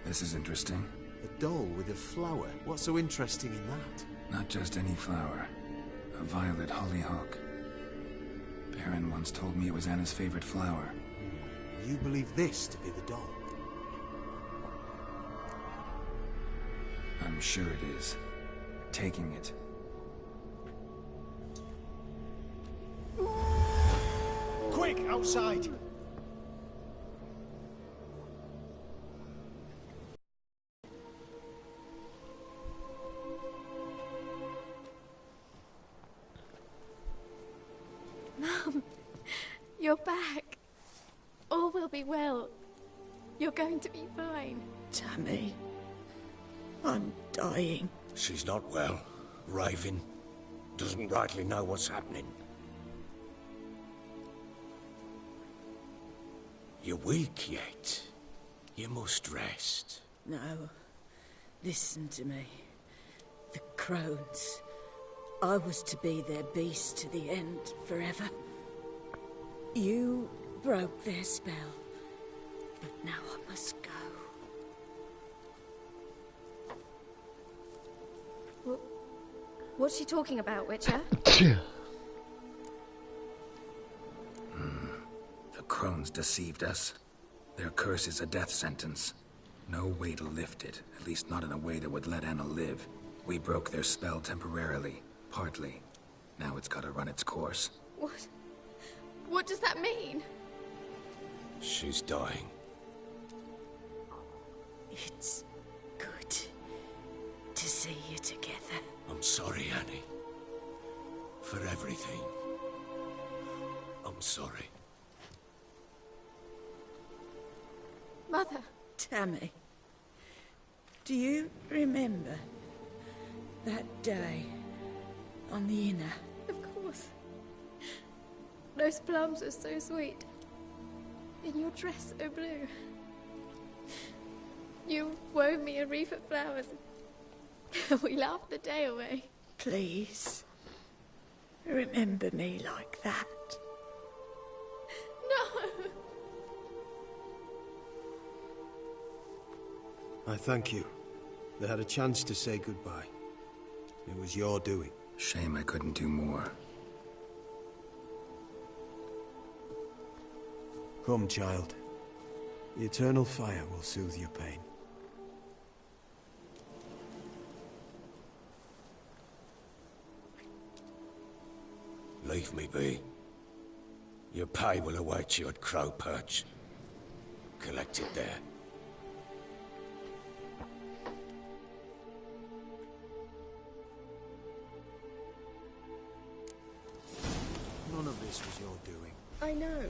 This is interesting. A doll with a flower. What's so interesting in that? Not just any flower. A violet hollyhock. Baron once told me it was Anna's favorite flower. You believe this to be the doll? I'm sure it is. Taking it. Quick, outside! Mum, you're back. All will be well. You're going to be fine. Tammy, I'm dying. She's not well. Raving. Doesn't rightly know what's happening. You're weak yet. You must rest. No. Listen to me. The crones. I was to be their beast to the end, forever. You broke their spell. But now I must go. What's she talking about, Witcher? The crones deceived us. Their curse is a death sentence. No way to lift it, at least not in a way that would let Anna live. We broke their spell temporarily, partly. Now it's gotta run its course. What? What does that mean? She's dying. It's good to see you together. I'm sorry, Annie. For everything. I'm sorry. Mother. Tammy, do you remember that day on the inner? Of course. Those plums are so sweet. And your dress so blue. You wove me a wreath of flowers. We laughed the day away. Please, remember me like that. No! I thank you. They had a chance to say goodbye. It was your doing. Shame I couldn't do more. Come, child. The eternal fire will soothe your pain. Leave me be. Your pay will await you at Crow Perch. Collect it there. None of this was your doing. I know.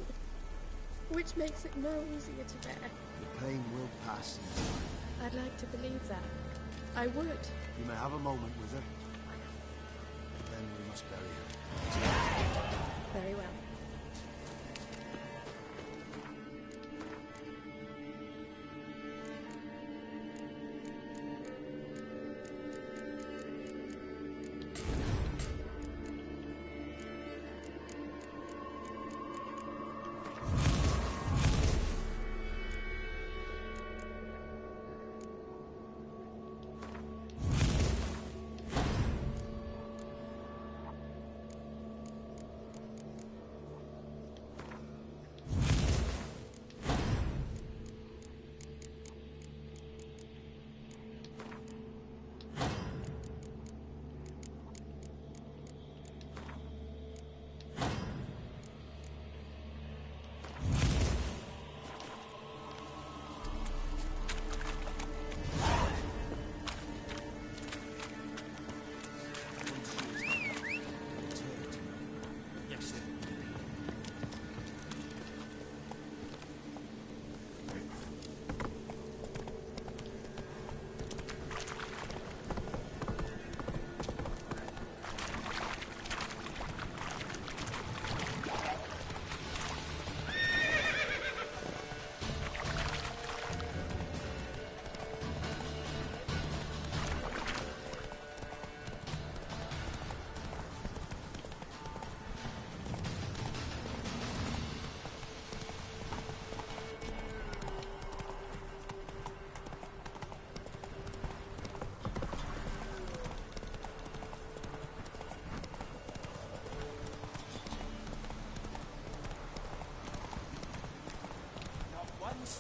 Which makes it no easier to bear. The pain will pass in time. I'd like to believe that. I would. You may have a moment with her. Then we must bury her. Very well.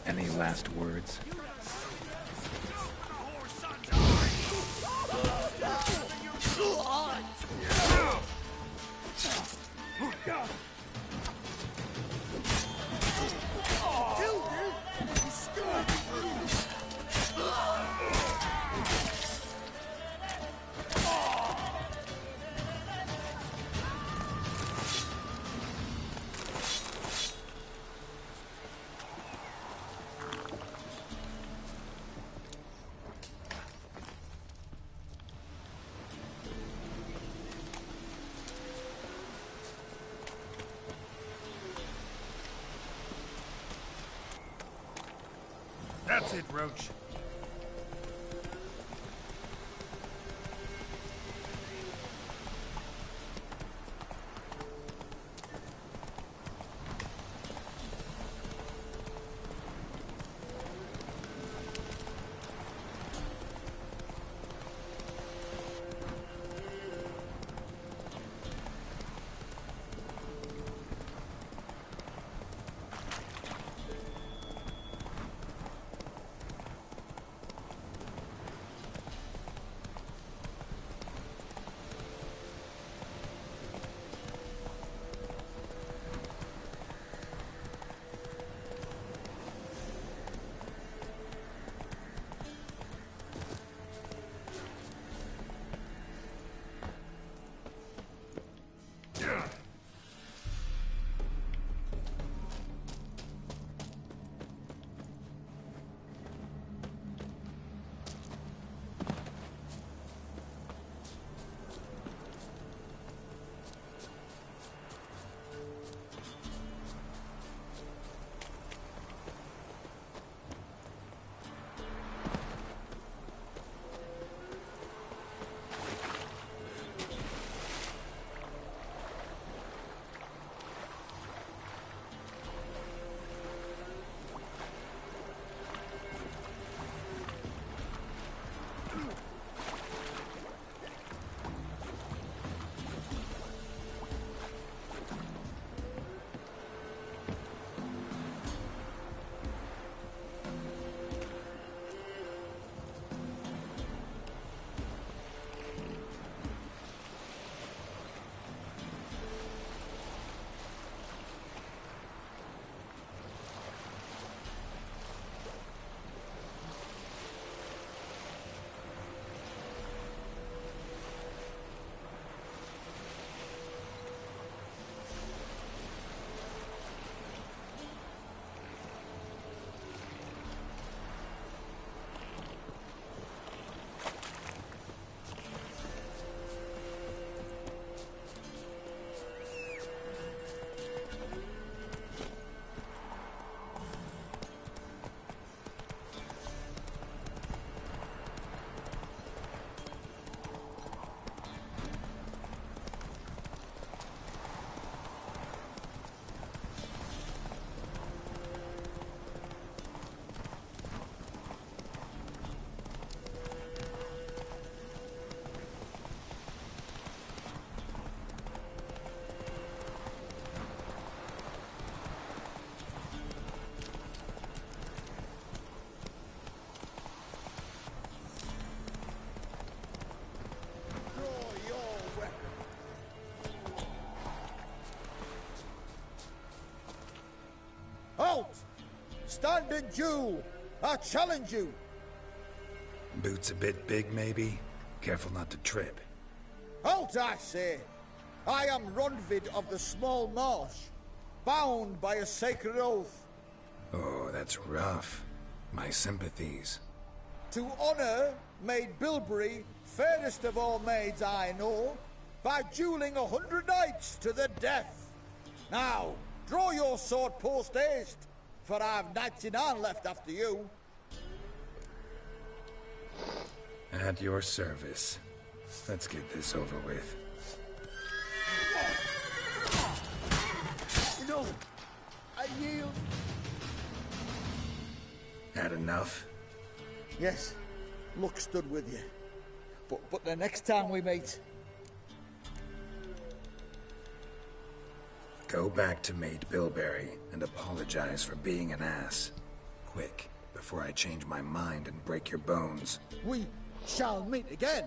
Any last words? That's it, Roach. Halt! Stand and duel! I challenge you! Boots a bit big, maybe? Careful not to trip. Halt, I say! I am Ronvid of the Small Marsh, bound by a sacred oath. Oh, that's rough. My sympathies. To honor Maid Bilberry, fairest of all maids I know, by dueling 100 knights to the death. Now, draw your sword post haste, for I've 99 left after you. At your service. Let's get this over with. No, I yield. Had enough? Yes, luck stood with you. But the next time we meet... Go back to Maid Bilberry and apologize for being an ass. Quick, before I change my mind and break your bones. We shall meet again.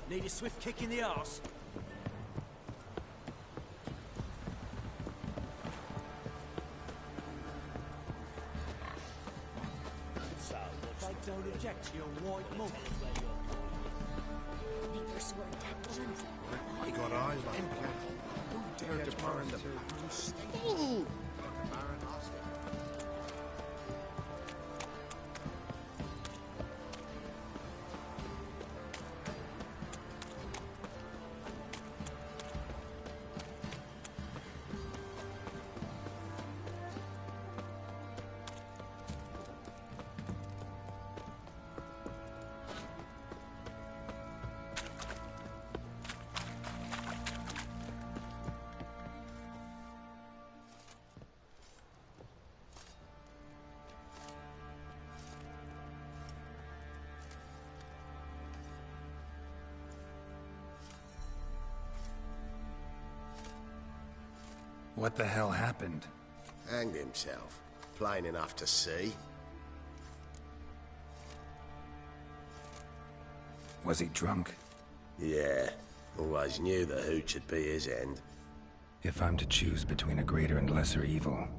Need a swift kick in the arse? So, I don't object to your white mug. Never sworn tendons. I got eyes like him. Don't dare to burn the Ooh. What the hell happened? Hanged himself. Plain enough to see. Was he drunk? Yeah. Always knew the hooch would be his end. If I'm to choose between a greater and lesser evil,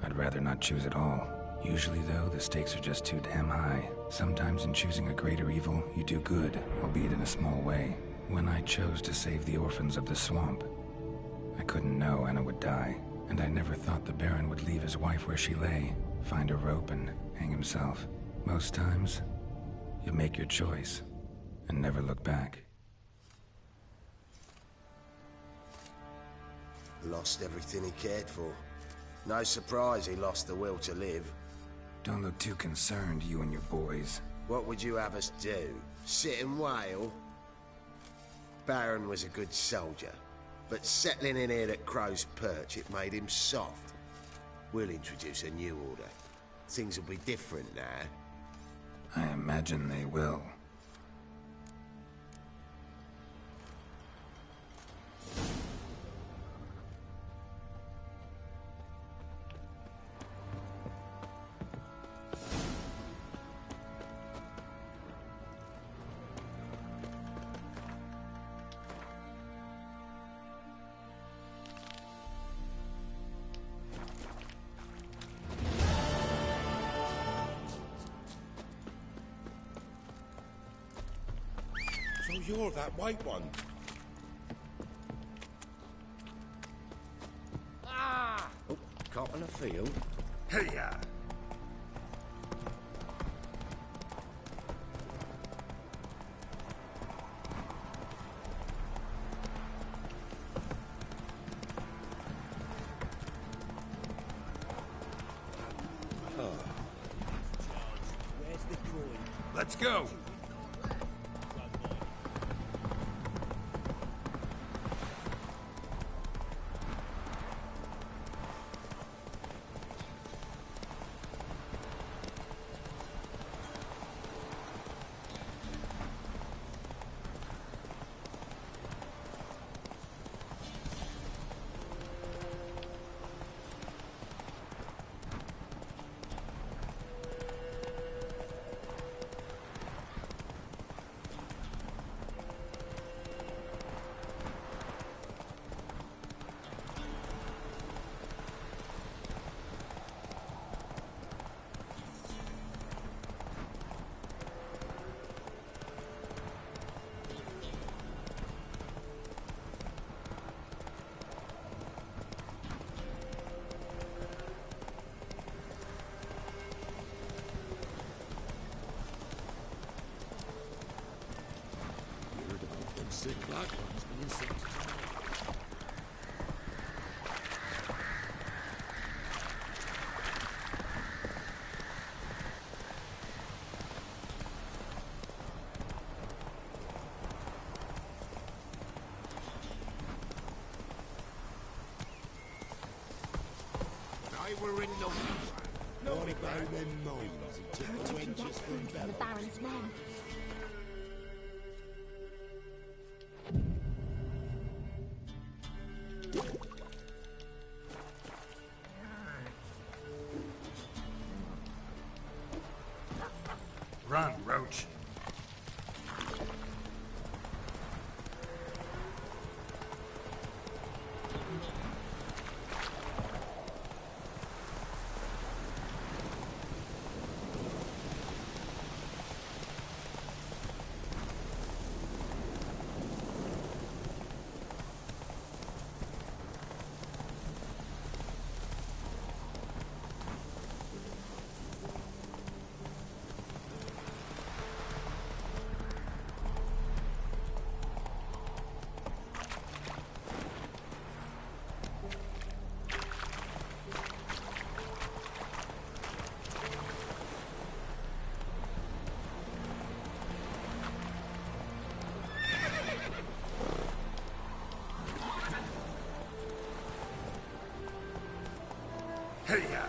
I'd rather not choose at all. Usually, though, the stakes are just too damn high. Sometimes in choosing a greater evil, you do good, albeit in a small way. When I chose to save the orphans of the swamp, I couldn't know Anna would die, and I never thought the Baron would leave his wife where she lay, find a rope and hang himself. Most times, you make your choice and never look back. Lost everything he cared for. No surprise he lost the will to live. Don't look too concerned, you and your boys. What would you have us do? Sit and wail? Baron was a good soldier, but settling in here at Crow's Perch, it made him soft. We'll introduce a new order. Things will be different now. I imagine they will. So you're that white one. Ah! Oh, caught on a field. Hey-ya! Where's the coin? Let's go! Black one's been sent. They were in no What about them gnomes who took the wenches from The Baron's men. Run, Roach. Hey-ya!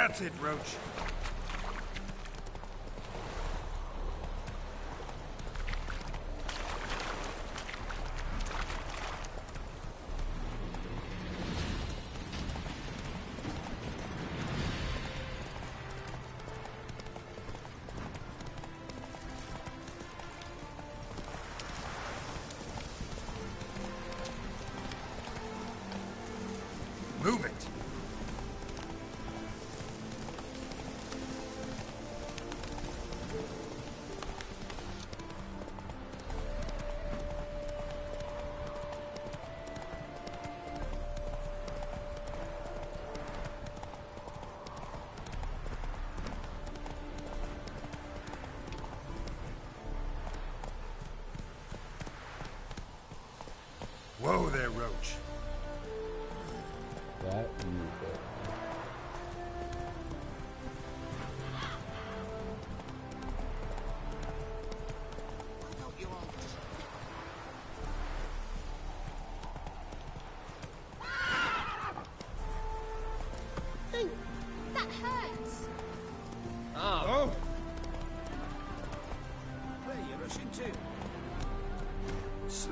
That's it, Roach. Move it.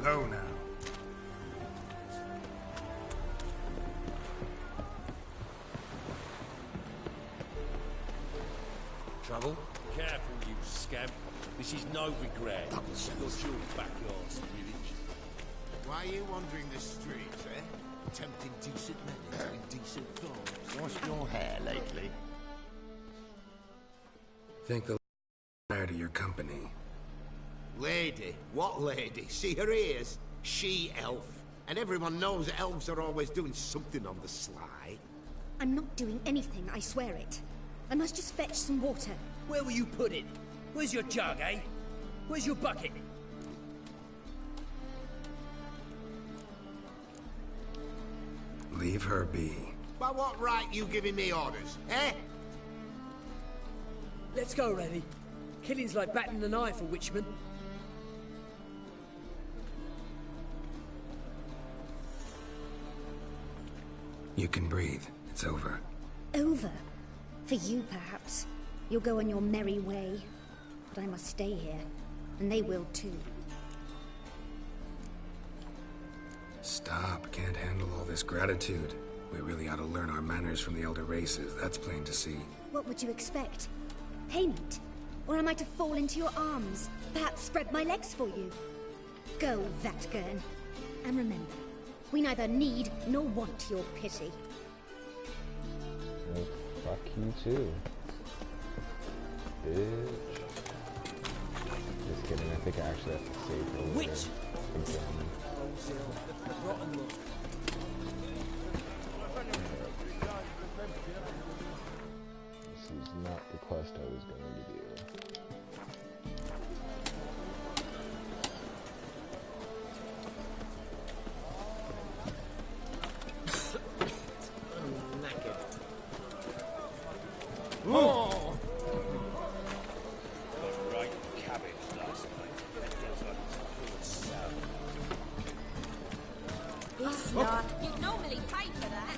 Go now. Trouble? Careful, you scamp. This is no regret. You're your backyard's village. Why are you wandering the streets, eh? Tempting decent men into indecent thoughts. What's your hair lately? Think the tired of your company. Lady? What lady? See her ears? She-elf. And everyone knows that elves are always doing something on the sly. I'm not doing anything, I swear it. I must just fetch some water. Where will you put it? Where's your jug, eh? Where's your bucket? Leave her be. By what right you giving me orders, eh? Let's go, Rennie. Killing's like batting an eye for witchmen. You can breathe. It's over. Over? For you, perhaps. You'll go on your merry way. But I must stay here. And they will too. Stop. Can't handle all this gratitude. We really ought to learn our manners from the elder races. That's plain to see. What would you expect? Payment? Or am I to fall into your arms? Perhaps spread my legs for you? Go, Vatgern. And remember, we neither need nor want your pity. Well, fuck you too. Bitch. Just kidding, I think I actually have to save her later. Again. This is not the quest I was going to do. I'm knackered. Oh! Right cabbage last night. That feels like it's full of salad. It's not. You'd normally pay for that.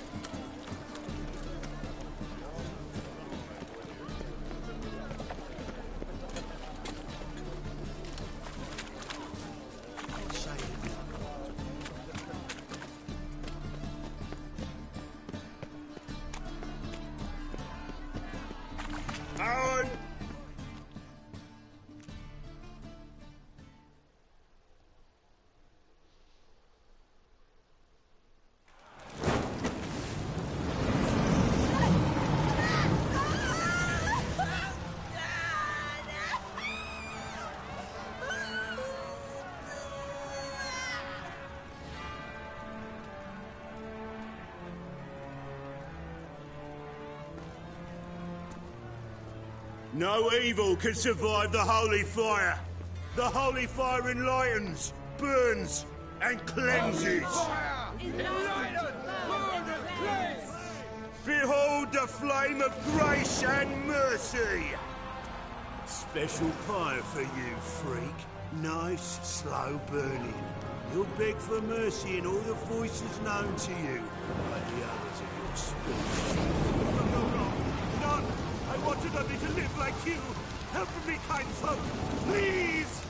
Aaron! No evil can survive the holy fire. The holy fire enlightens, burns, and cleanses. Behold the flame of grace and mercy. Special fire for you, freak. Nice, slow burning. You'll beg for mercy in all the voices known to you by the others of your species. None! I wanted only to live like you! Help me, kind folk! Please!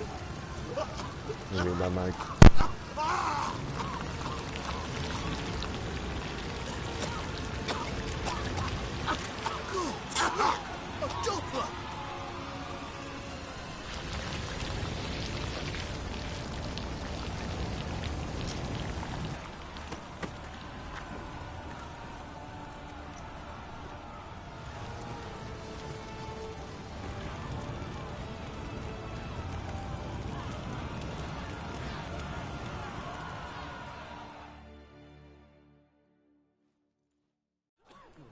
Give me my mic. A Doppler!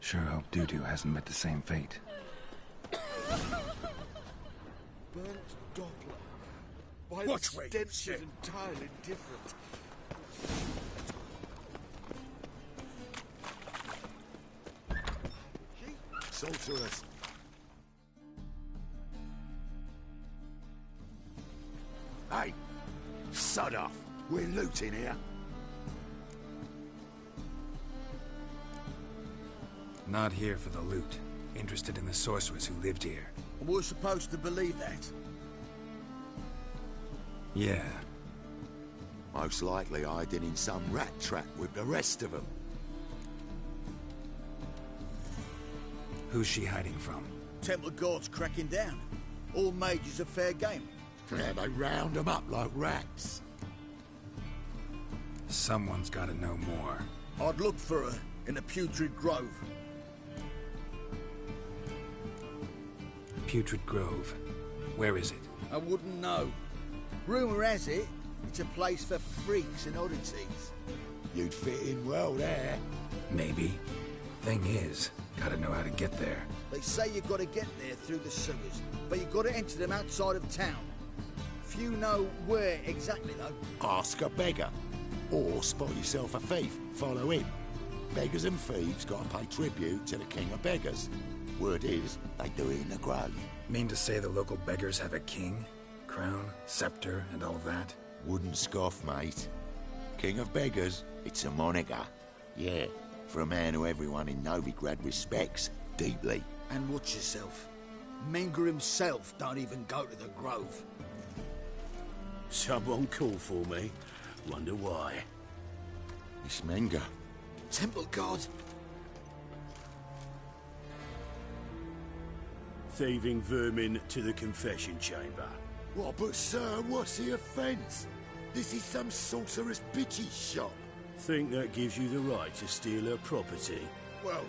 Sure hope Dudu hasn't met the same fate. Burnt Doppler. Why Watch the where you stench sit. is entirely different. Sorceress. Hey, sod off. We're looting here. Not here for the loot. Interested in the sorceress who lived here. We're supposed to believe that. Yeah. Most likely hiding in some rat trap with the rest of them. Who's she hiding from? Temple Guard's cracking down. All mages are fair game. Yeah, they round them up like rats. Someone's gotta know more. I'd look for her in the Putrid Grove. Putrid Grove. Where is it? I wouldn't know. Rumour has it, it's a place for freaks and oddities. You'd fit in well there. Maybe. Thing is, gotta know how to get there. They say you gotta get there through the sewers, but you gotta enter them outside of town. Few know where exactly, though. Ask a beggar. Or spot yourself a thief. Follow him. Beggars and thieves gotta pay tribute to the king of beggars. Word is, they do it in the grove. Mean to say the local beggars have a king? Crown, scepter, and all that? Wouldn't scoff, mate. King of beggars, it's a moniker. Yeah, for a man who everyone in Novigrad respects deeply. And watch yourself. Menger himself don't even go to the Grove. Someone called for me. Wonder why. It's Menger. Temple Guard. Thieving vermin to the confession chamber. What, but sir, what's the offence? This is some sorcerer's bitch's shop. Think that gives you the right to steal her property? Well,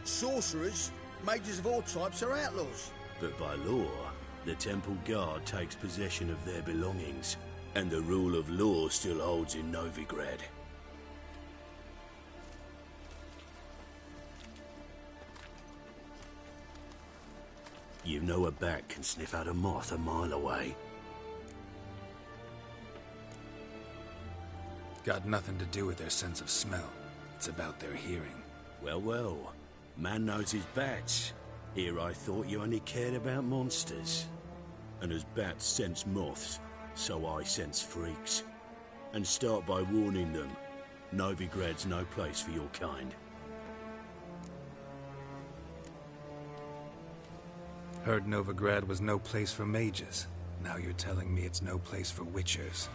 sorcerers, mages of all types are outlaws. But by law, the Temple Guard takes possession of their belongings, and the rule of law still holds in Novigrad. You know a bat can sniff out a moth a mile away. Got nothing to do with their sense of smell. It's about their hearing. Well, well. Man knows his bats. Here I thought you only cared about monsters. And as bats sense moths, so I sense freaks. And start by warning them. Novigrad's no place for your kind. Heard Novigrad was no place for mages. Now you're telling me it's no place for witchers.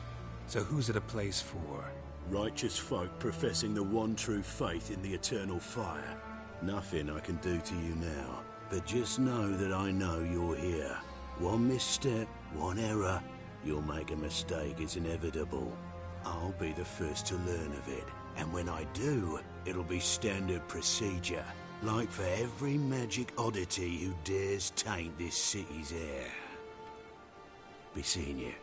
So who's it a place for? Righteous folk professing the one true faith in the eternal fire. Nothing I can do to you now, but just know that I know you're here. One misstep, one error, you'll make a mistake, it's inevitable. I'll be the first to learn of it, and when I do, it'll be standard procedure. Like for every magic oddity who dares taint this city's air. Be seeing you.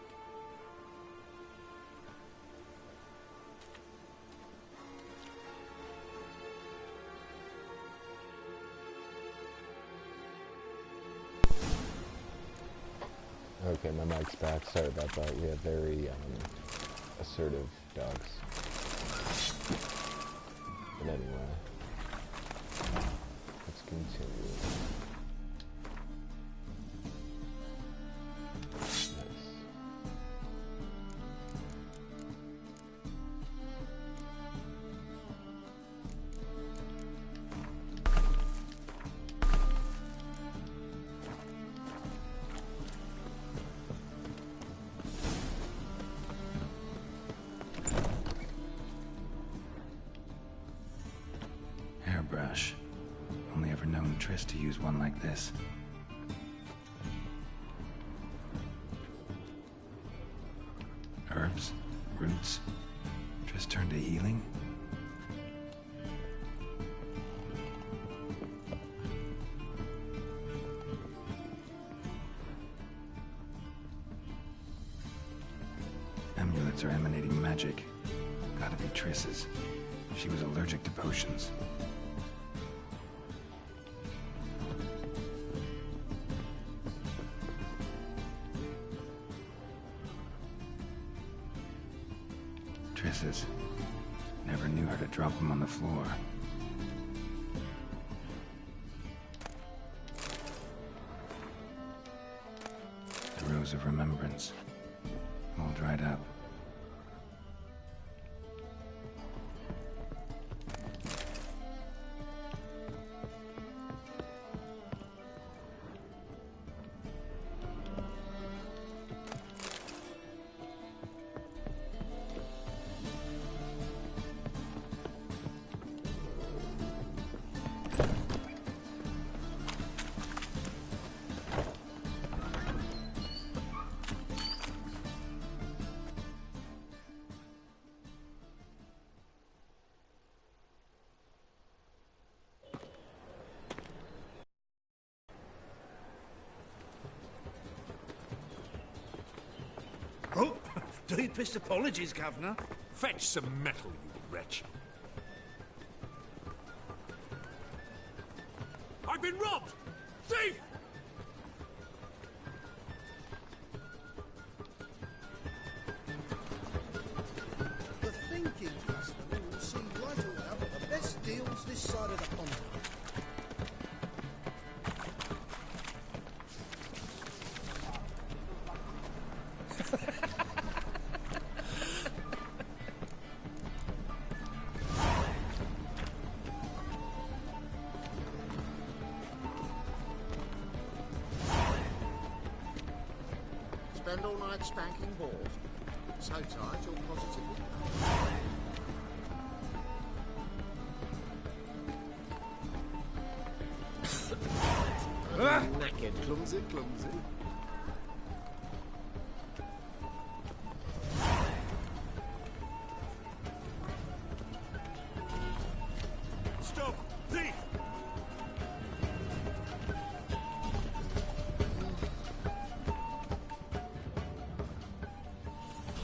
Okay, my mic's back. Sorry about that. We have very assertive dogs. But anyway, let's continue. Nice. Hairbrush. Only ever known Triss to use one like this. Herbs? Roots? Triss turned to healing? Amulets are emanating magic. Gotta be Triss's. She was allergic to potions. Triss's. Never knew her to drop them on the floor. The Rose of Remembrance. All dried up. Deepest apologies, Governor. Fetch some metal, you wretch. I've been robbed! Thief! The thinking customer will see right around the best deals this side of the pond. Spend all night spanking balls. So tight you'll positively... Naked. Clumsy, clumsy. Stop! Thief!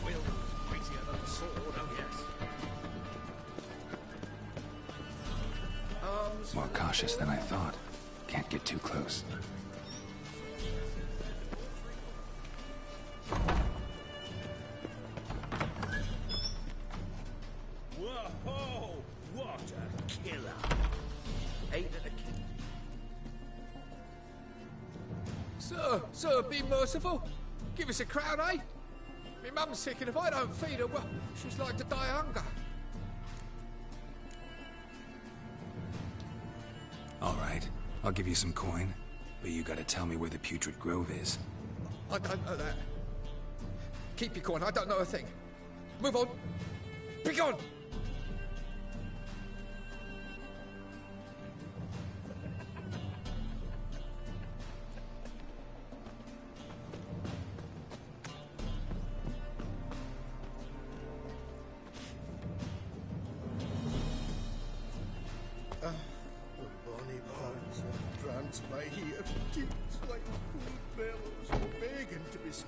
Will was weightier than the sword, oh yes. More cautious than I thought. Can't get too close. Whoa! What a killer! Ain't it a killer? Sir, be merciful. Give us a crown, eh? My mum's sick, and if I don't feed her, well, she's like to die of hunger. All right, I'll give you some coin, but you gotta tell me where the Putrid Grove is. I don't know that. Keep your coin, I don't know a thing. Move on. Be gone! Bonnie bones and prance by here, toots like food bellows, begging to be squeezed.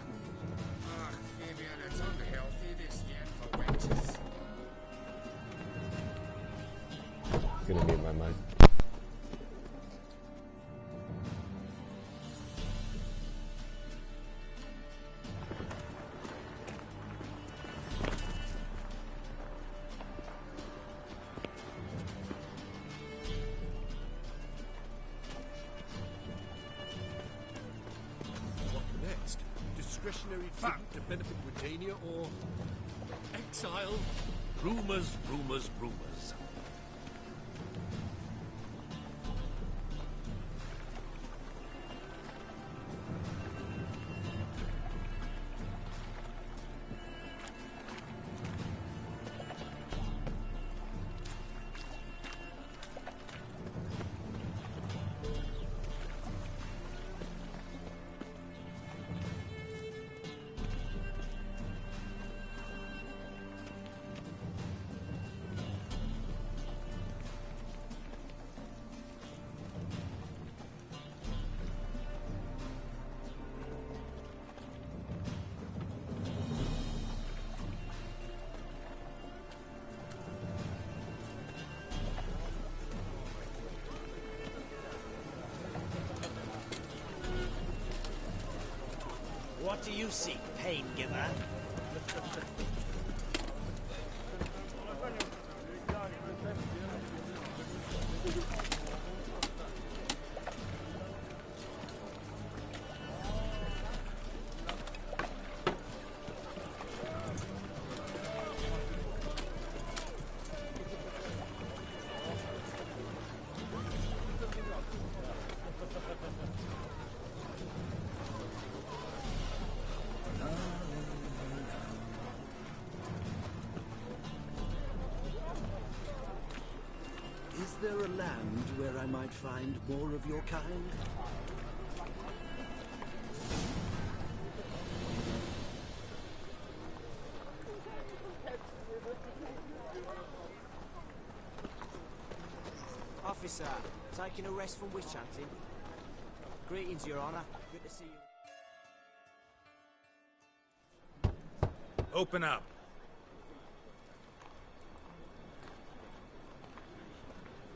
Ah, Fabian, it's unhealthy, this yet for wenches. Gonna be in my mind. What next? Discretionary tribute to benefit Britannia or exile? Rumors, rumors, rumors. What do you seek, pain giver? Is there a land where I might find more of your kind? Officer, taking a rest from witch hunting. Greetings, Your Honor. Good to see you. Open up.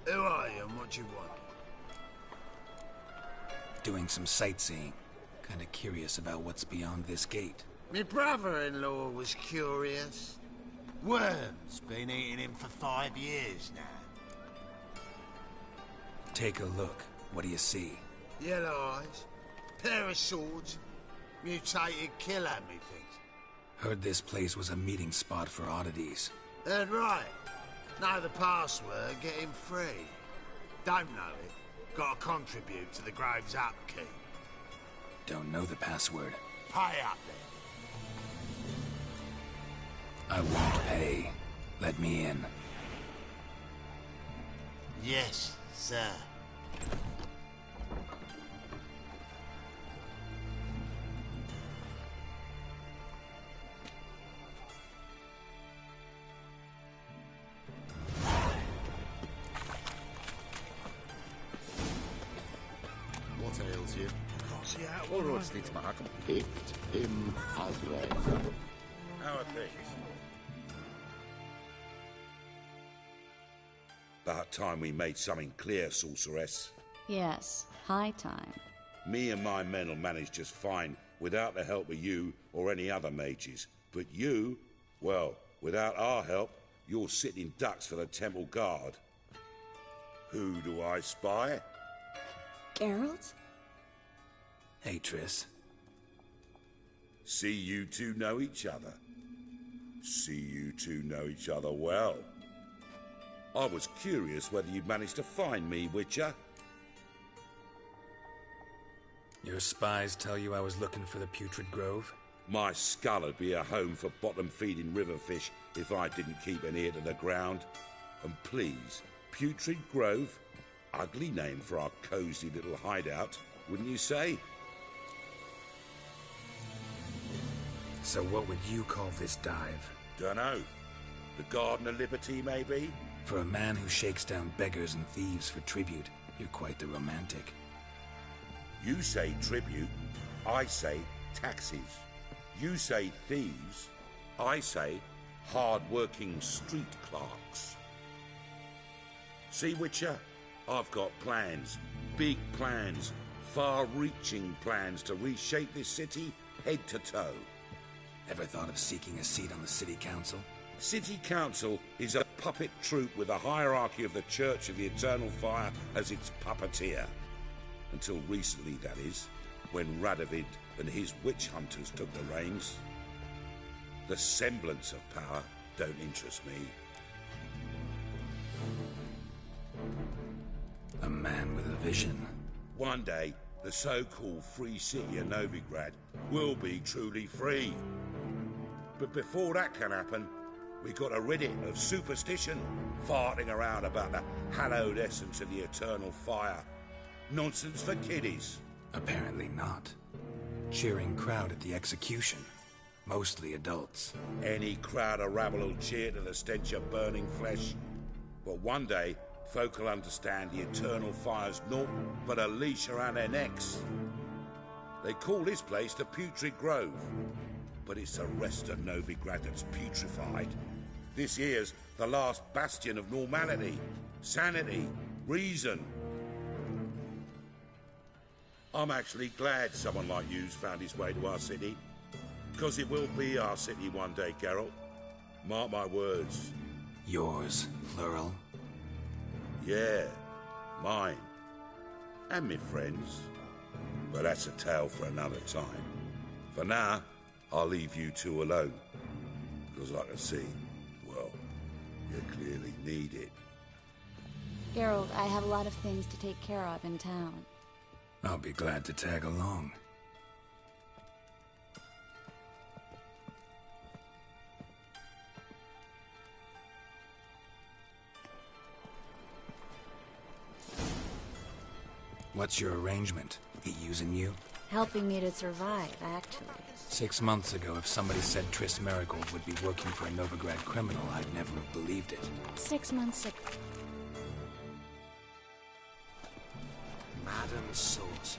Who are you and what do you want? Doing some sightseeing. Kinda curious about what's beyond this gate. My brother-in-law was curious. Worms been eating him for 5 years now. Take a look. What do you see? Yellow eyes, pair of swords, mutated killer, methinks. Heard this place was a meeting spot for oddities. Heard right. Know the password, get him free. Don't know it, gotta contribute to the Grove's upkeep. Don't know the password. Pay up then. I won't pay. Let me in. Yes, sir. What ails you? Can't see out. All right, Snitzmark. Picked him as read. How are things? About time we made something clear, sorceress. Yes, high time. Me and my men will manage just fine without the help of you or any other mages. But you, well, without our help, you're sitting ducks for the temple guard. Who do I spy? Geralt? Hey, Triss. See you two know each other. See you two know each other well. I was curious whether you'd managed to find me, Witcher. Your spies tell you I was looking for the Putrid Grove? My skull would be a home for bottom-feeding river fish if I didn't keep an ear to the ground. And please, Putrid Grove? Ugly name for our cosy little hideout, wouldn't you say? So what would you call this dive? Dunno. The Garden of Liberty, maybe? For a man who shakes down beggars and thieves for tribute, you're quite the romantic. You say tribute, I say taxes. You say thieves, I say hard-working street clerks. See, Witcher? I've got plans, big plans, far-reaching plans to reshape this city head to toe. Ever thought of seeking a seat on the city council? City council is a puppet troupe with a hierarchy of the Church of the Eternal Fire as its puppeteer. Until recently, that is, when Radovid and his witch hunters took the reins. The semblance of power don't interest me. A man with a vision. One day, the so-called free city of Novigrad will be truly free. But before that can happen, we gotta rid it of superstition, farting around about the hallowed essence of the eternal fire. Nonsense for kiddies. Apparently not. Cheering crowd at the execution. Mostly adults. Any crowd of rabble will cheer to the stench of burning flesh. But one day, folk will understand the eternal fire's naught but a leash around their necks. They call this place the Putrid Grove, but it's the rest of Novigrad that's putrefied. This here's the last bastion of normality, sanity, reason. I'm actually glad someone like you's found his way to our city, because it will be our city one day, Geralt. Mark my words. Yours, plural. Yeah, mine. And me friends. But that's a tale for another time. For now, I'll leave you two alone. Because I can see, well, you clearly need it. Geralt, I have a lot of things to take care of in town. I'll be glad to tag along. What's your arrangement? He using you? Helping me to survive, actually. 6 months ago, if somebody said Triss Merigold would be working for a Novigrad criminal, I'd never have believed it. 6 months ago. Madam Sorceress.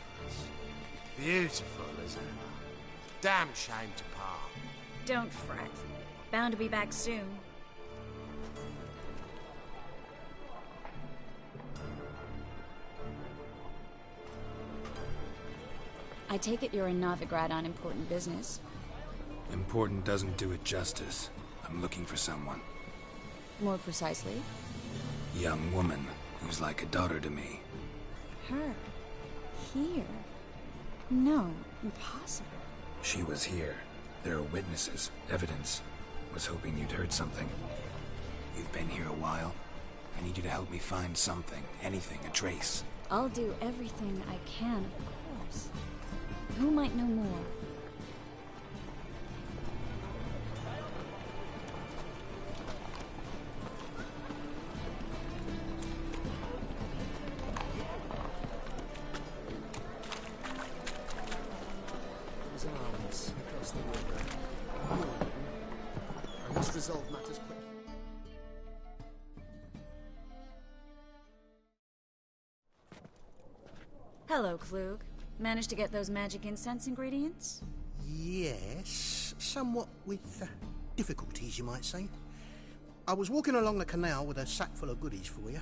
Beautiful as ever. Damn shame to part. Don't fret. Bound to be back soon. I take it you're in Novigrad on important business. Important doesn't do it justice. I'm looking for someone. More precisely? Young woman who's like a daughter to me. Her? Here? No, impossible. She was here. There are witnesses, evidence. Was hoping you'd heard something. You've been here a while. I need you to help me find something, anything, a trace. I'll do everything I can, of course. Who might know more? His arms across the river. I must resolve matters quickly. Hello, Klug. Managed to get those magic incense ingredients? Yes, somewhat with difficulties, you might say. I was walking along the canal with a sack full of goodies for you.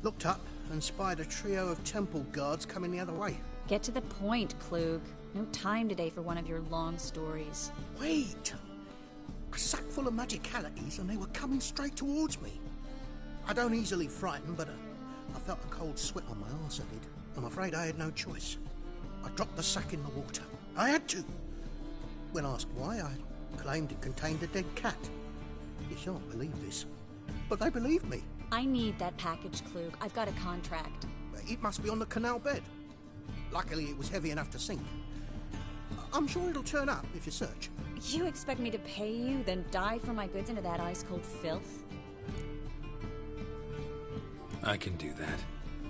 Looked up and spied a trio of temple guards coming the other way. Get to the point, Klug. No time today for one of your long stories. Wait! A sack full of magicalities and they were coming straight towards me. I don't easily frighten, but I felt a cold sweat on my arse, I did. I'm afraid I had no choice. I dropped the sack in the water. I had to. When asked why, I claimed it contained a dead cat. You shan't believe this, but they believed me. I need that package, Klug. I've got a contract. It must be on the canal bed. Luckily, it was heavy enough to sink. I'm sure it'll turn up if you search. You expect me to pay you, then dive for my goods into that ice-cold filth? I can do that.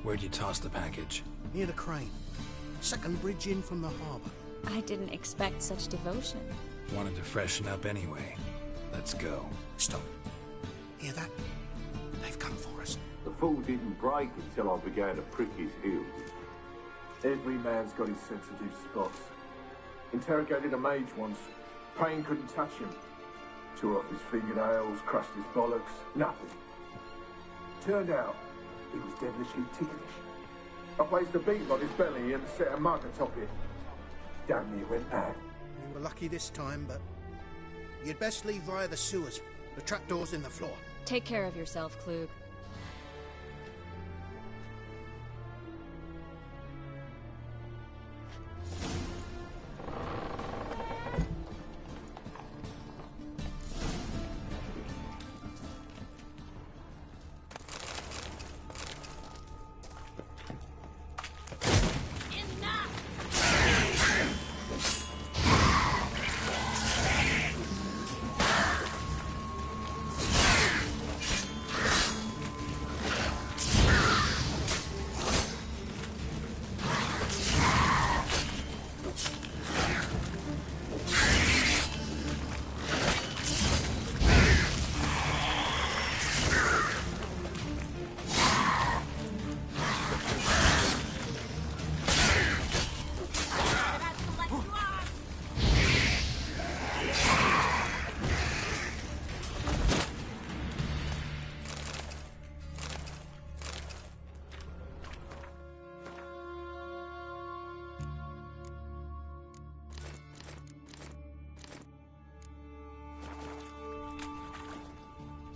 Where'd you toss the package? Near the crane. Second bridge in from the harbour. I didn't expect such devotion. Wanted to freshen up anyway. Let's go. Stop. Hear that? They've come for us. The fall didn't break until I began to prick his heels. Every man's got his sensitive spots. Interrogated a mage once. Pain couldn't touch him. Tore off his fingernails, crushed his bollocks. Nothing. Turned out, he was devilishly ticklish. I placed a beetle on his belly and set a mug atop it. Damn near went mad. We were lucky this time, but you'd best leave via the sewers. The trapdoor's in the floor. Take care of yourself, Klug.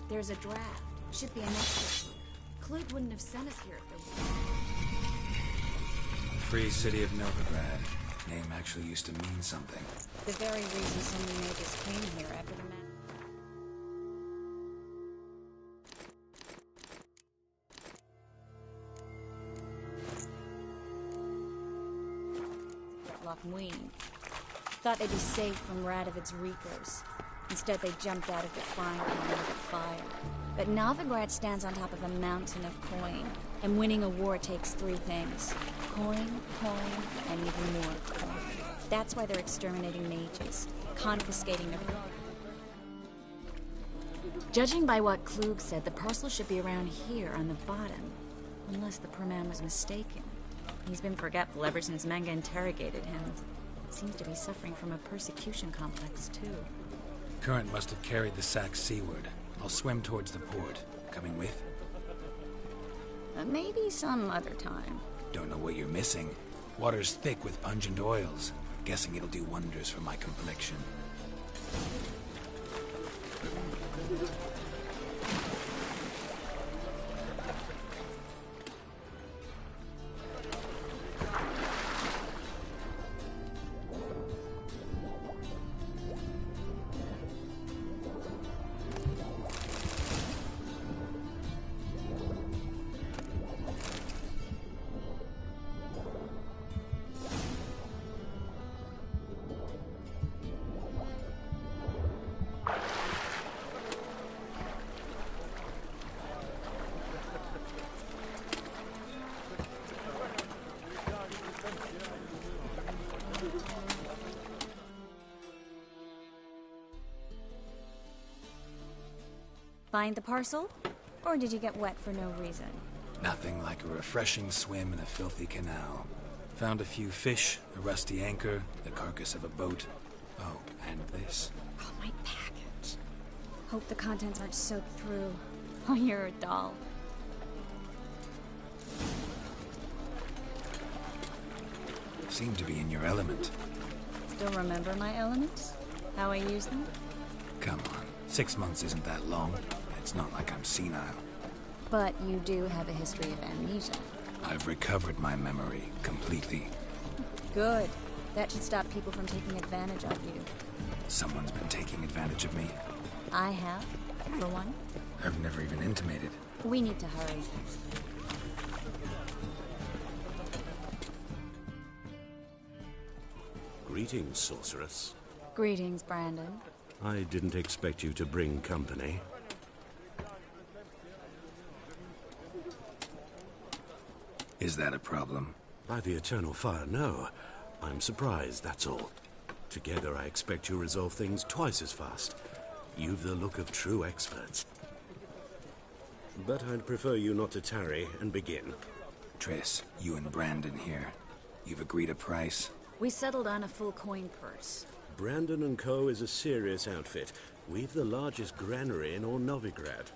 There's a draft. Should be an extra. Klug wouldn't have sent us here if there was. Free city of Novigrad. Name actually used to mean something. The very reason so many mages came here after the Lochmuin. Thought they'd be safe from Radovid's reapers. Instead, they jumped out of defying the fire. But Novigrad stands on top of a mountain of coin, and winning a war takes three things. Coin, and even more coin. That's why they're exterminating mages, confiscating their property. Judging by what Klug said, the parcel should be around here on the bottom. Unless the poor man was mistaken. He's been forgetful ever since Manga interrogated him. Seems to be suffering from a persecution complex, too. current must have carried the sack seaward. I'll swim towards the port. Coming with? Maybe some other time. Don't know what you're missing. Water's thick with pungent oils. Guessing it'll do wonders for my complexion. Find the parcel? Or did you get wet for no reason? Nothing like a refreshing swim in a filthy canal. Found a few fish, a rusty anchor, the carcass of a boat. Oh, and this. Oh, my package. Hope the contents aren't soaked through. Oh, you're a doll. Seem to be in your element. Still remember my elements? How I use them? Come on, 6 months isn't that long. It's not like I'm senile. But you do have a history of amnesia. I've recovered my memory completely. Good. That should stop people from taking advantage of you. Someone's been taking advantage of me. I have, for one. I've never even intimated. We need to hurry. Greetings, sorceress. Greetings, Brandon. I didn't expect you to bring company. Is that a problem? By the eternal fire, no. I'm surprised, that's all. Together, I expect you resolve things twice as fast. You've the look of true experts. But I'd prefer you not to tarry and begin. Triss, you and Brandon here. You've agreed a price? We settled on a full coin purse. Brandon & Co. is a serious outfit. We've the largest granary in all Novigrad.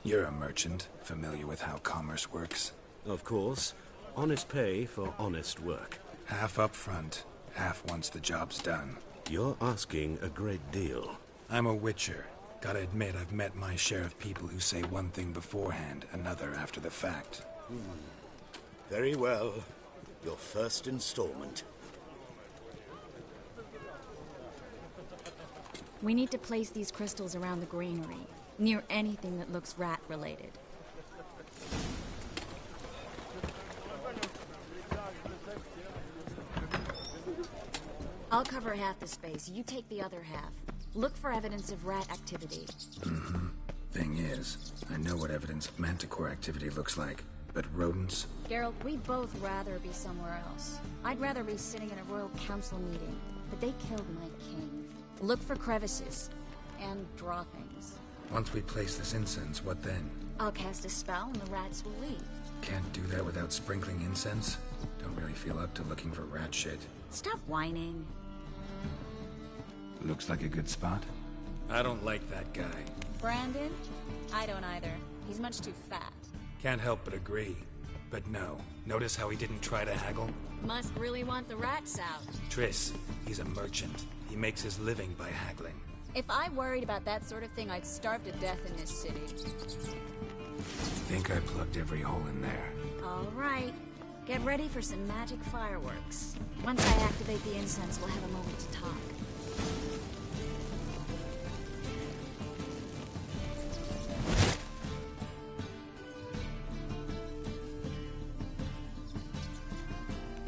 You're a merchant, familiar with how commerce works? Of course. Honest pay for honest work. Half up front, half once the job's done. You're asking a great deal. I'm a witcher. Gotta admit, I've met my share of people who say one thing beforehand, another after the fact. Very well. Your first installment. We need to place these crystals around the granary, near anything that looks rat-related. I'll cover half the space, you take the other half. Look for evidence of rat activity. Thing is, I know what evidence of manticore activity looks like, but rodents? Geralt, we'd both rather be somewhere else. I'd rather be sitting in a royal council meeting, but they killed my king. Look for crevices, and droppings. Once we place this incense, what then? I'll cast a spell and the rats will leave. Can't do that without sprinkling incense? Don't really feel up to looking for rat shit. Stop whining. Looks like a good spot. I don't like that guy. Brandon? I don't either. He's much too fat. Can't help but agree. But no. Notice how he didn't try to haggle? Must really want the rats out. Triss, he's a merchant. He makes his living by haggling. If I worried about that sort of thing, I'd starve to death in this city. Think I plugged every hole in there. All right. Get ready for some magic fireworks. Once I activate the incense, we'll have a moment to talk.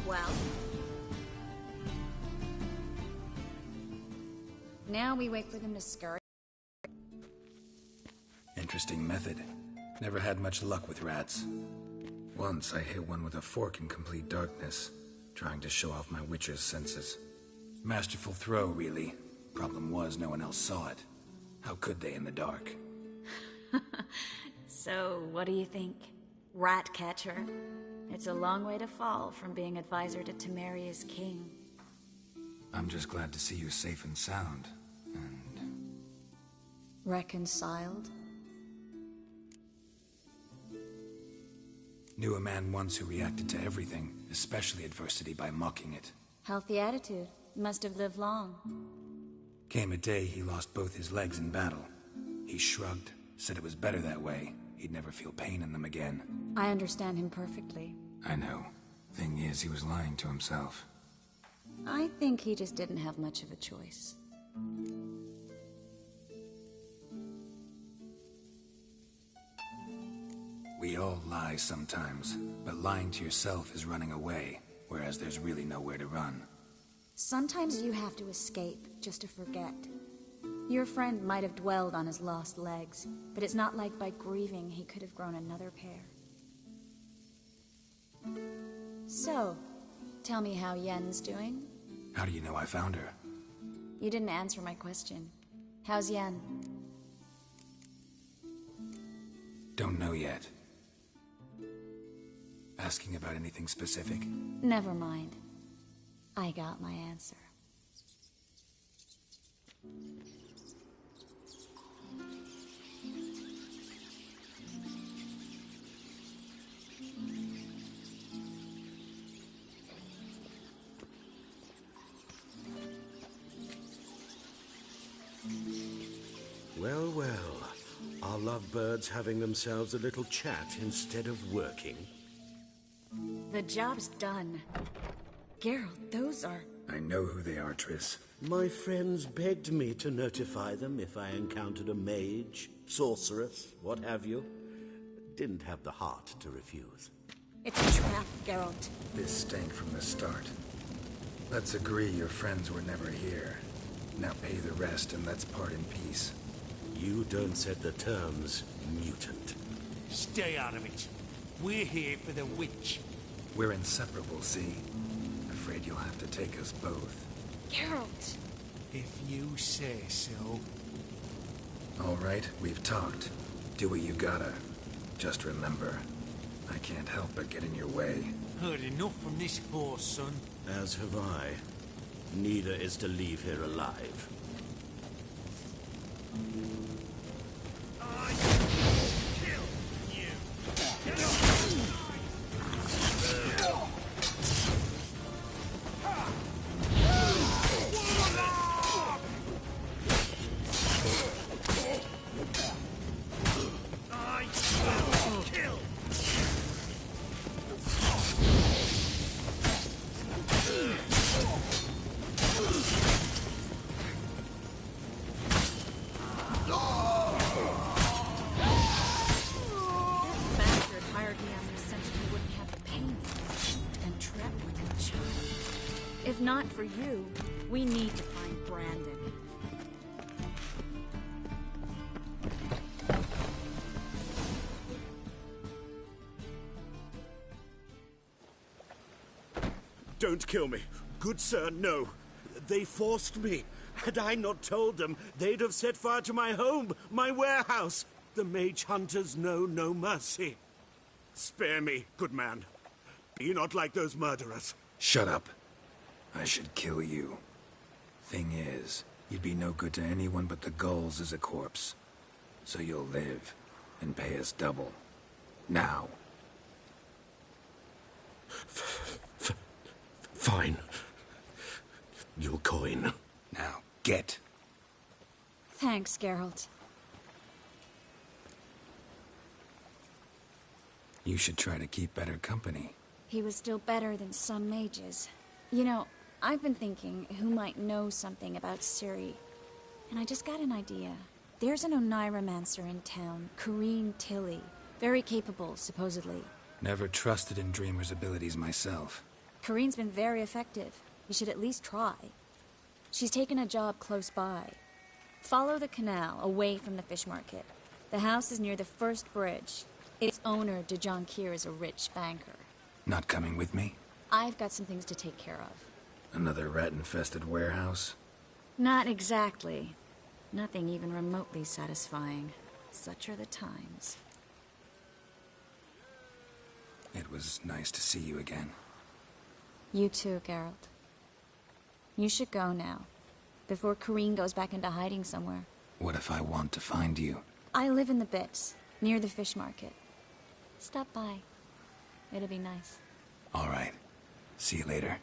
Well? Now we wait for them to scurry. Interesting method. Never had much luck with rats. Once I hit one with a fork in complete darkness, trying to show off my witcher's senses. Masterful throw, really. Problem was, no one else saw it. How could they in the dark? So, what do you think? Rat catcher? It's a long way to fall from being advisor to Temeria's king. I'm just glad to see you safe and sound. And... Reconciled? Knew a man once who reacted to everything, especially adversity, by mocking it. Healthy attitude. Must have lived long. Came a day he lost both his legs in battle. He shrugged, said it was better that way. He'd never feel pain in them again. I understand him perfectly. I know. Thing is, he was lying to himself. I think he just didn't have much of a choice. We all lie sometimes, but lying to yourself is running away, whereas there's really nowhere to run. Sometimes you have to escape, just to forget. Your friend might have dwelled on his lost legs, but it's not like by grieving he could have grown another pair. So, tell me how Yen's doing? How do you know I found her? You didn't answer my question. How's Yen? Don't know yet. Asking about anything specific? Never mind. I got my answer. Well, well. Are lovebirds having themselves a little chat instead of working? The job's done. Geralt, those are... I know who they are, Triss. My friends begged me to notify them if I encountered a mage, sorceress, what have you. Didn't have the heart to refuse. It's a trap, Geralt. This stank from the start. Let's agree your friends were never here. Now pay the rest and let's part in peace. You don't set the terms, mutant. Stay out of it. We're here for the witch. We're inseparable, see? Afraid you'll have to take us both. Geralt! If you say so. All right, we've talked. Do what you gotta. Just remember, I can't help but get in your way. Heard enough from this horse, son. As have I. Neither is to leave here alive. If not for you, we need to find Brandon. Don't kill me. Good sir, no. They forced me. Had I not told them, they'd have set fire to my home, my warehouse. The mage hunters know no mercy. Spare me, good man. Be not like those murderers. Shut up. I should kill you. Thing is, you'd be no good to anyone but the gulls as a corpse. So you'll live, and pay us double. Now. Fine. Your coin. Now, get. Thanks, Geralt. You should try to keep better company. He was still better than some mages. You know, I've been thinking who might know something about Ciri. And I just got an idea. There's an Oneiromancer in town, Corrine Tilly. Very capable, supposedly. Never trusted in Dreamer's abilities myself. Corrine's been very effective. You should at least try. She's taken a job close by. Follow the canal, away from the fish market. The house is near the first bridge. Its owner, Dejon Kier, is a rich banker. Not coming with me? I've got some things to take care of. Another rat-infested warehouse? Not exactly. Nothing even remotely satisfying. Such are the times. It was nice to see you again. You too, Geralt. You should go now, before Kareen goes back into hiding somewhere. What if I want to find you? I live in the Bits, near the fish market. Stop by. It'll be nice. All right. See you later.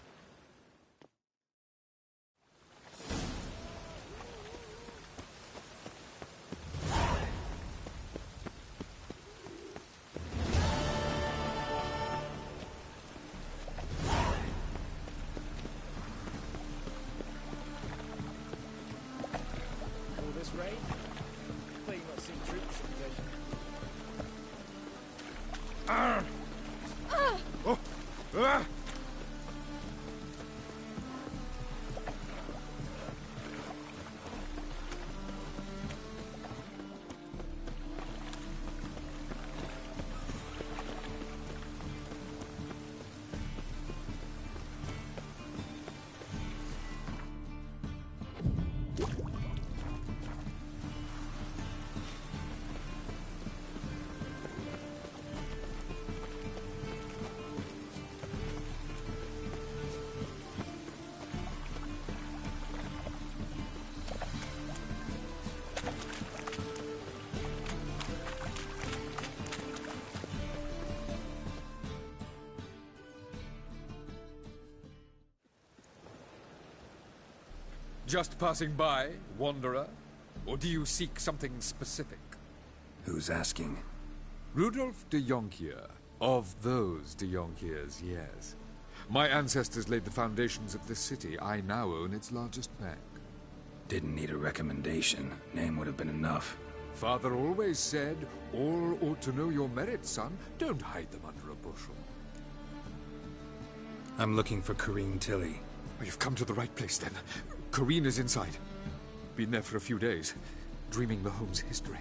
All this rain? Thought you not seen troops someday. Oh! Ah! Just passing by, wanderer? Or do you seek something specific? Who's asking? Rudolf de Jonkier. Of those de Jonkiers, yes. My ancestors laid the foundations of this city. I now own its largest bank. Didn't need a recommendation. Name would have been enough. Father always said, all ought to know your merits, son. Don't hide them under a bushel. I'm looking for Kareen Tilly. You've come to the right place, then. Kareen is inside. Been there for a few days, dreaming the home's history.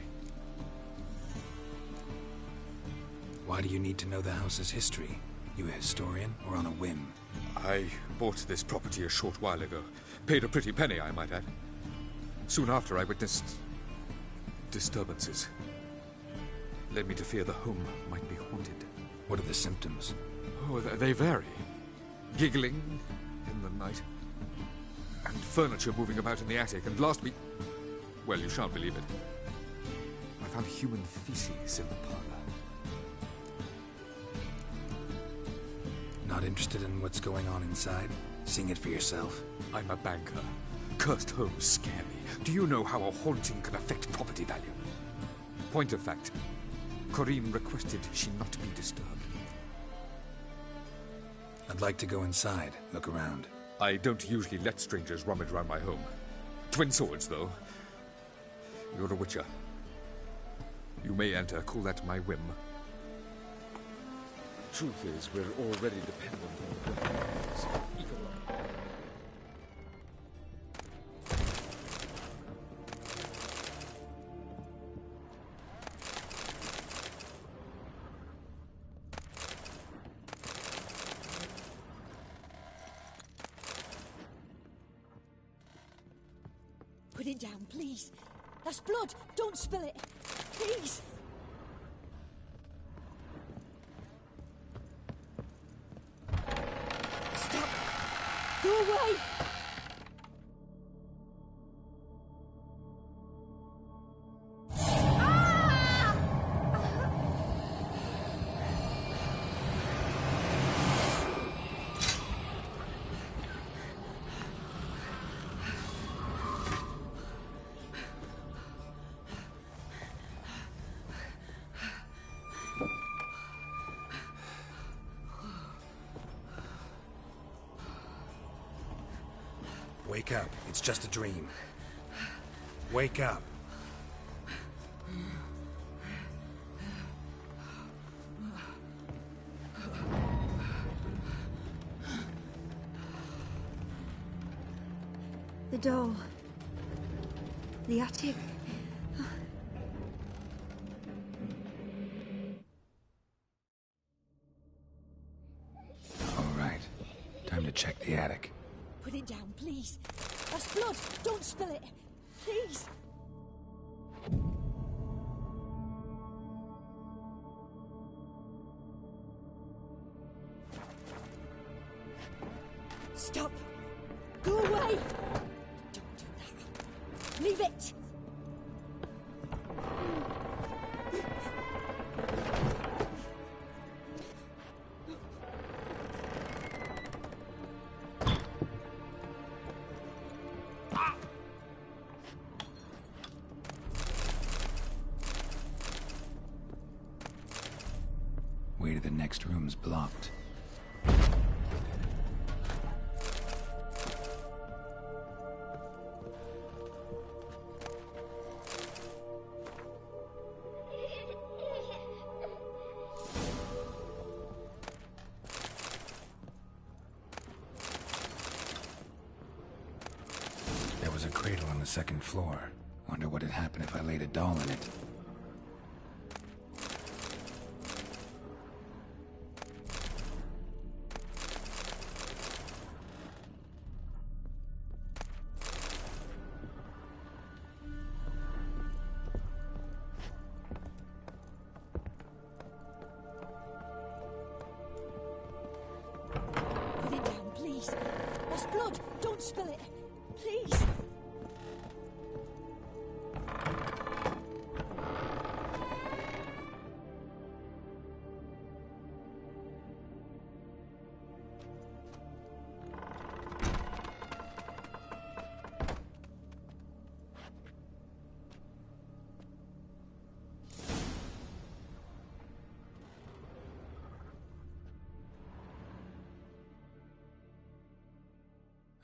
Why do you need to know the house's history? You a historian, or on a whim? I bought this property a short while ago. Paid a pretty penny, I might add. Soon after, I witnessed disturbances. Led me to fear the home might be haunted. What are the symptoms? Oh, they vary. Giggling in the night. And furniture moving about in the attic. And last week... well, you shan't believe it. I found human feces in the parlor. Not interested in what's going on inside? Seeing it for yourself? I'm a banker. Cursed homes scare me. Do you know how a haunting can affect property value? Point of fact, Kareen requested she not be disturbed. I'd like to go inside, look around. I don't usually let strangers rummage around my home. Twin swords, though. You're a witcher. You may enter, call that my whim. Truth is, we're already dependent on the gods. Put it down, please. That's blood. Don't spill it. Please. Stop. Go away. Wake up. It's just a dream. Wake up. The doll. The attic. All right. Time to check the attic. Put it down, please. That's blood. Don't spill it. Please. Stop. Go away. away! Don't do that. Leave it! Way to the next room's blocked. There was a cradle on the second floor. Wonder what had happened if I laid a doll in it. Put it down, please. There's blood. Don't spill it. Please.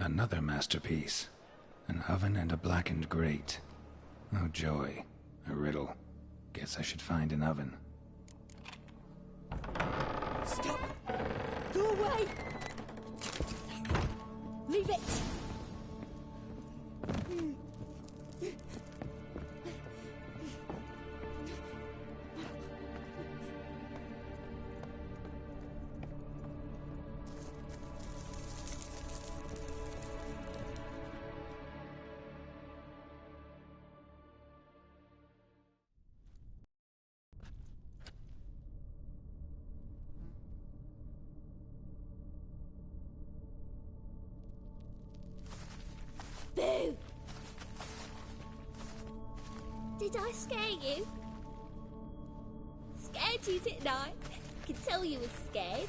Another masterpiece. An oven and a blackened grate. Oh joy. A riddle. Guess I should find an oven. Stop. Go away. Leave it. Boo! Did I scare you? Scared you, didn't I? Can tell you was scared.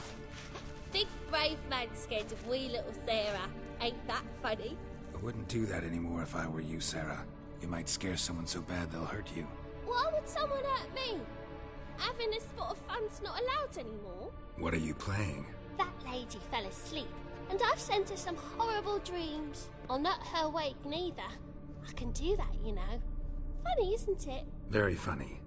Big brave man scared of wee little Sarah. Ain't that funny? I wouldn't do that anymore if I were you, Sarah. You might scare someone so bad they'll hurt you. Why would someone hurt me? Having a spot of fun's not allowed anymore. What are you playing? That lady fell asleep, and I've sent her some horrible dreams. I'll not her wake neither. I can do that, you know. Funny, isn't it? Very funny.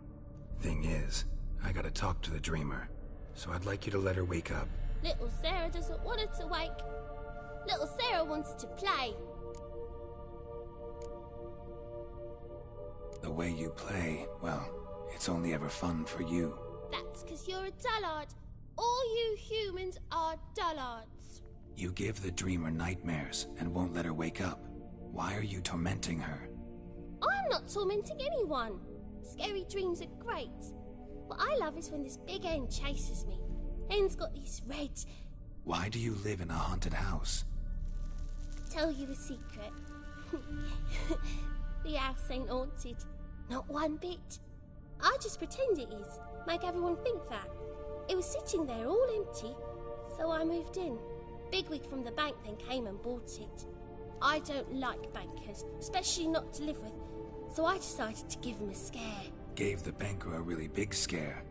Thing is, I gotta talk to the dreamer, so I'd like you to let her wake up. Little Sarah doesn't want her to wake. Little Sarah wants to play. The way you play, well, it's only ever fun for you. That's 'cause you're a dullard. All you humans are dullards. You give the dreamer nightmares and won't let her wake up. Why are you tormenting her? I'm not tormenting anyone. Scary dreams are great. What I love is when this big hen chases me. Hen's got these red... Why do you live in a haunted house? Tell you a secret. The house ain't haunted. Not one bit. I just pretend it is. Make everyone think that. It was sitting there all empty, so I moved in. Bigwig from the bank then came and bought it. I don't like bankers, especially not to live with, so I decided to give him a scare. Gave the banker a really big scare.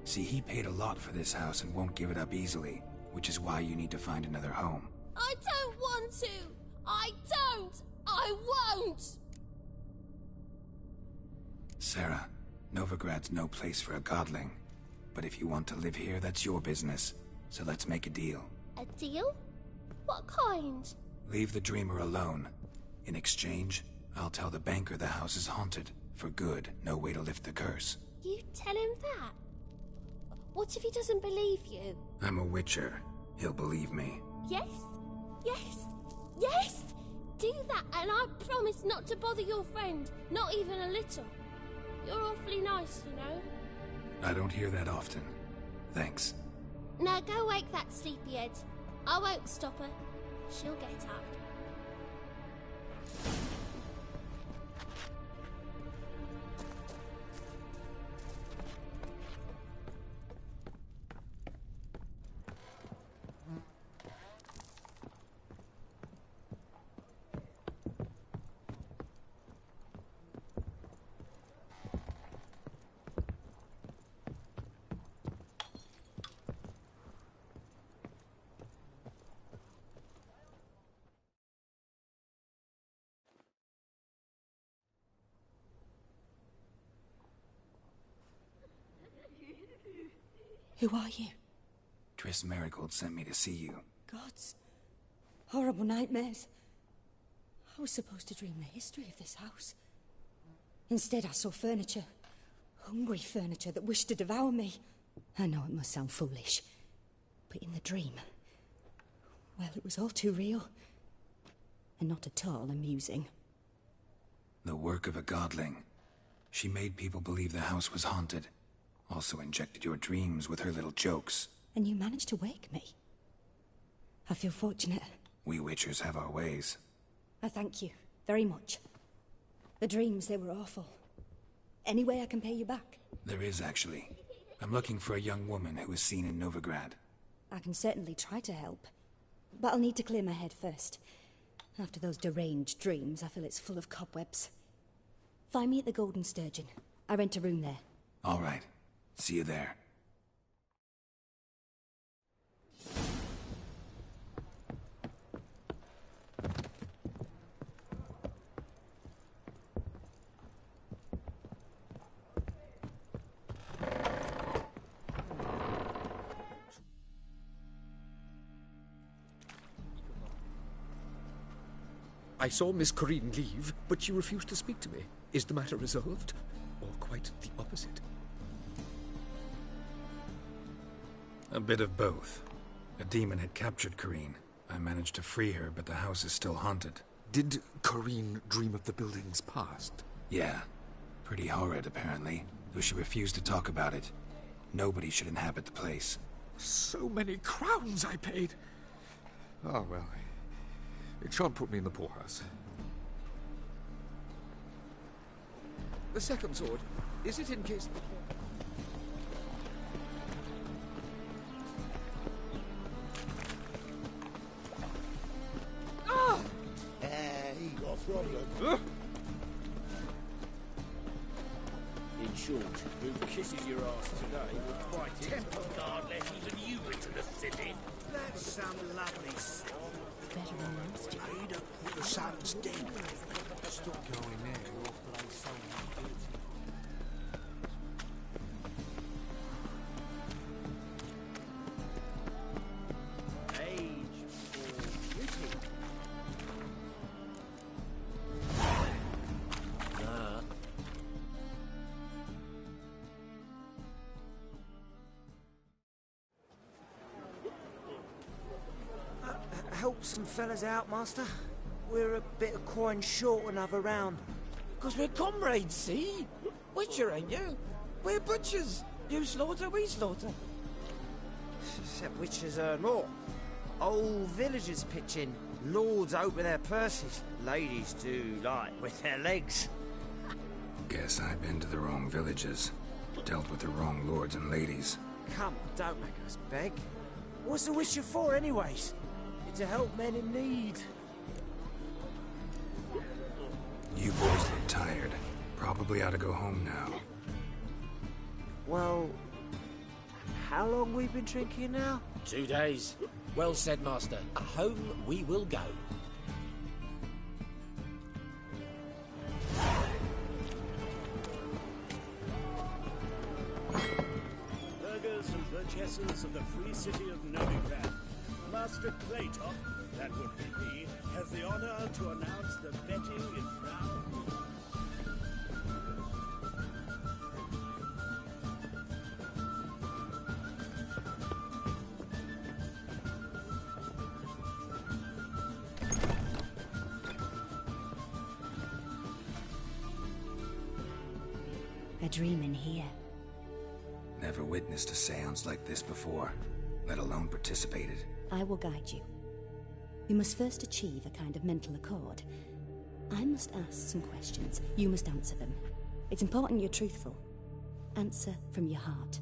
See, he paid a lot for this house and won't give it up easily, which is why you need to find another home. I don't want to! I don't! I won't! Sarah, Novigrad's no place for a godling. But if you want to live here, that's your business. So let's make a deal. A deal? What kind? Leave the dreamer alone. In exchange, I'll tell the banker the house is haunted. For good, no way to lift the curse. You tell him that? What if he doesn't believe you? I'm a witcher. He'll believe me. Yes? Yes? Yes! Do that and I promise not to bother your friend. Not even a little. You're awfully nice, you know. I don't hear that often. Thanks. Now go wake that sleepyhead. I won't stop her. She'll get up. Who are you? Triss Marigold sent me to see you. Gods. Horrible nightmares. I was supposed to dream the history of this house. Instead, I saw furniture. Hungry furniture that wished to devour me. I know it must sound foolish, but in the dream, well, it was all too real. And not at all amusing. The work of a godling. She made people believe the house was haunted. Also injected your dreams with her little jokes. And you managed to wake me. I feel fortunate. We Witchers have our ways. I thank you very much. The dreams, they were awful. Any way I can pay you back? There is, actually. I'm looking for a young woman who was seen in Novigrad. I can certainly try to help. But I'll need to clear my head first. After those deranged dreams, I feel it's full of cobwebs. Find me at the Golden Sturgeon. I rent a room there. All right. See you there. I saw Miss Corinne leave, but she refused to speak to me. Is the matter resolved? Or quite the opposite? A bit of both. A demon had captured Corinne. I managed to free her, but the house is still haunted. Did Corinne dream of the building's past? Yeah. Pretty horrid, apparently, though she refused to talk about it. Nobody should inhabit the place. So many crowns I paid! Oh, well. It shan't put me in the poorhouse. The second sword, is it in case... Ah! He got a problem. In short, who kisses your ass today will fight it. Temple Guard let even you into the city. That's some lovely song. Better than last year. Read up, the sun's dead. Stop going there, your place so Age or beauty? Help some fellas out, Master. We're a bit of coin short another round. Because we're comrades, see? Witcher, ain't you? We're butchers. You slaughter, we slaughter. Except witchers earn more. Old villagers pitch in. Lords open their purses. Ladies do like with their legs. Guess I've been to the wrong villages. Dealt with the wrong lords and ladies. Come, don't make us beg. What's the witcher for, anyways? To help men in need. You boys look tired. Probably ought to go home now. Well, how long we been drinking now? 2 days. Well said, Master. Home we will go. Burghers and burgesses of the free city of Novigrad. Master Claytop, that would be me, has the honor to announce the betting is now. A dream in here. Never witnessed a seance like this before, let alone participated. I will guide you. You must first achieve a kind of mental accord. I must ask some questions. You must answer them. It's important you're truthful. Answer from your heart.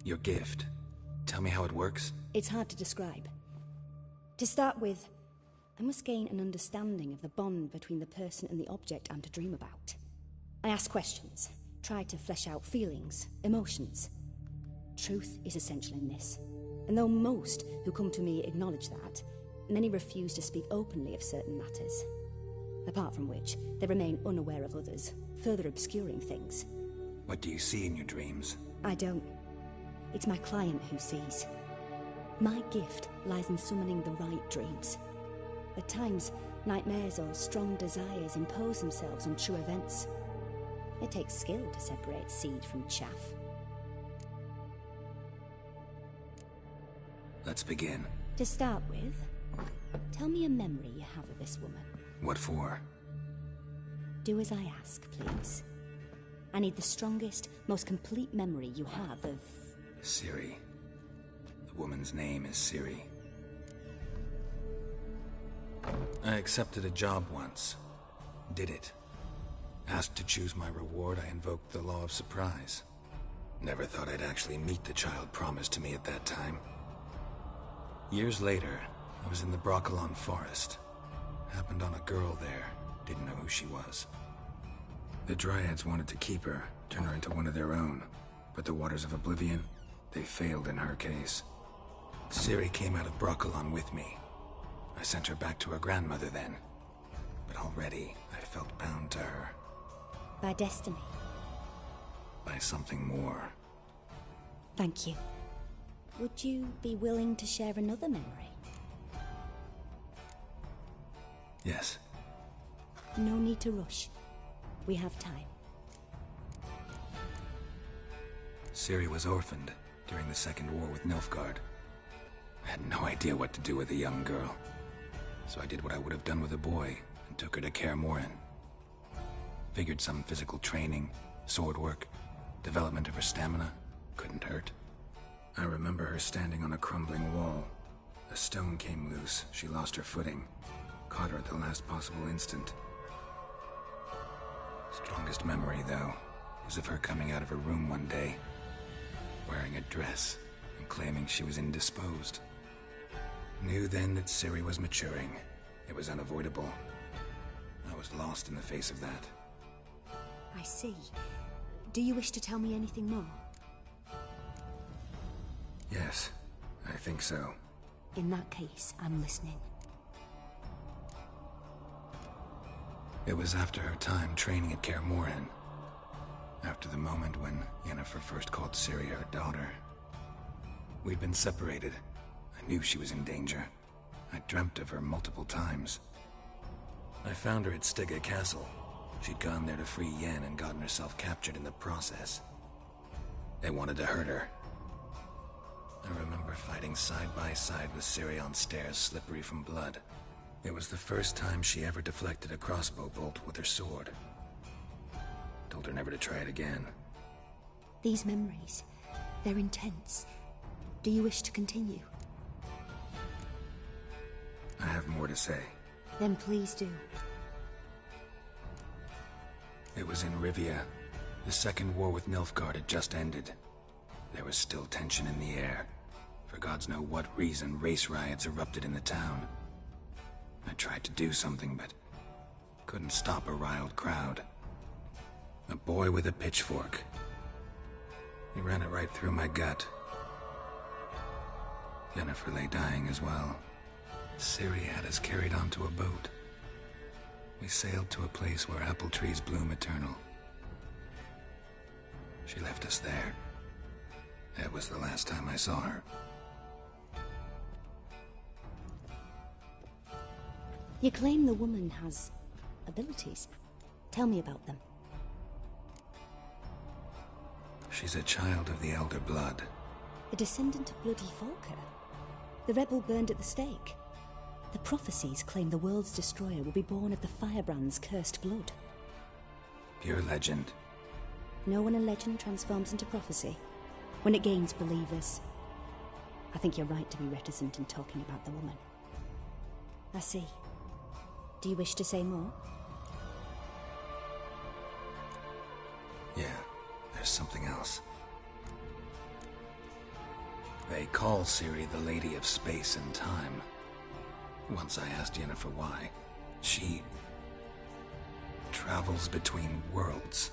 Your gift. Tell me how it works. It's hard to describe. To start with, I must gain an understanding of the bond between the person and the object I'm to dream about. I ask questions, try to flesh out feelings, emotions. Truth is essential in this, and though most who come to me acknowledge that, many refuse to speak openly of certain matters. Apart from which, they remain unaware of others, further obscuring things. What do you see in your dreams? I don't. It's my client who sees. My gift lies in summoning the right dreams. At times, nightmares or strong desires impose themselves on true events. It takes skill to separate seed from chaff. Let's begin. To start with, tell me a memory you have of this woman. What for? Do as I ask, please. I need the strongest, most complete memory you have of... Ciri. The woman's name is Ciri. I accepted a job once. Did it. Asked to choose my reward, I invoked the law of surprise. Never thought I'd actually meet the child promised to me at that time. Years later, I was in the Broccolon forest. Happened on a girl there. Didn't know who she was. The Dryads wanted to keep her, turn her into one of their own. But the Waters of Oblivion, they failed in her case. Ciri came out of Broccolon with me. I sent her back to her grandmother then. But already, I felt bound to her. By destiny. By something more. Thank you. Would you be willing to share another memory? Yes. No need to rush. We have time. Ciri was orphaned during the Second War with Nilfgaard. I had no idea what to do with a young girl. So I did what I would have done with a boy and took her to Kaer Morhen. Figured some physical training, sword work, development of her stamina couldn't hurt. I remember her standing on a crumbling wall. A stone came loose, she lost her footing. Caught her at the last possible instant. Strongest memory, though, was of her coming out of her room one day, wearing a dress and claiming she was indisposed. Knew then that Ciri was maturing. It was unavoidable. I was lost in the face of that. I see. Do you wish to tell me anything more? Yes, I think so. In that case, I'm listening. It was after her time training at Kaer Morhen. After the moment when Yennefer first called Ciri her daughter. We'd been separated. I knew she was in danger. I dreamt of her multiple times. I found her at Stygga Castle. She'd gone there to free Yen and gotten herself captured in the process. They wanted to hurt her. I remember fighting side by side with Ciri on stairs slippery from blood. It was the first time she ever deflected a crossbow bolt with her sword. Told her never to try it again. These memories, they're intense. Do you wish to continue? I have more to say. Then please do. It was in Rivia. The Second War with Nilfgaard had just ended. There was still tension in the air. For gods know what reason, race riots erupted in the town. I tried to do something, but couldn't stop a riled crowd. A boy with a pitchfork. He ran it right through my gut. Yennefer lay dying as well. Ciri had us carried onto a boat. We sailed to a place where apple trees bloom eternal. She left us there. That was the last time I saw her. You claim the woman has abilities. Tell me about them. She's a child of the Elder Blood. A descendant of bloody Volker. The rebel burned at the stake. The prophecies claim the world's destroyer will be born of the firebrand's cursed blood. Pure legend. Know when a legend transforms into prophecy? When it gains believers. I think you're right to be reticent in talking about the woman. I see. Do you wish to say more? Yeah, there's something else. They call Ciri the Lady of Space and Time. Once I asked Yennefer why. She travels between worlds.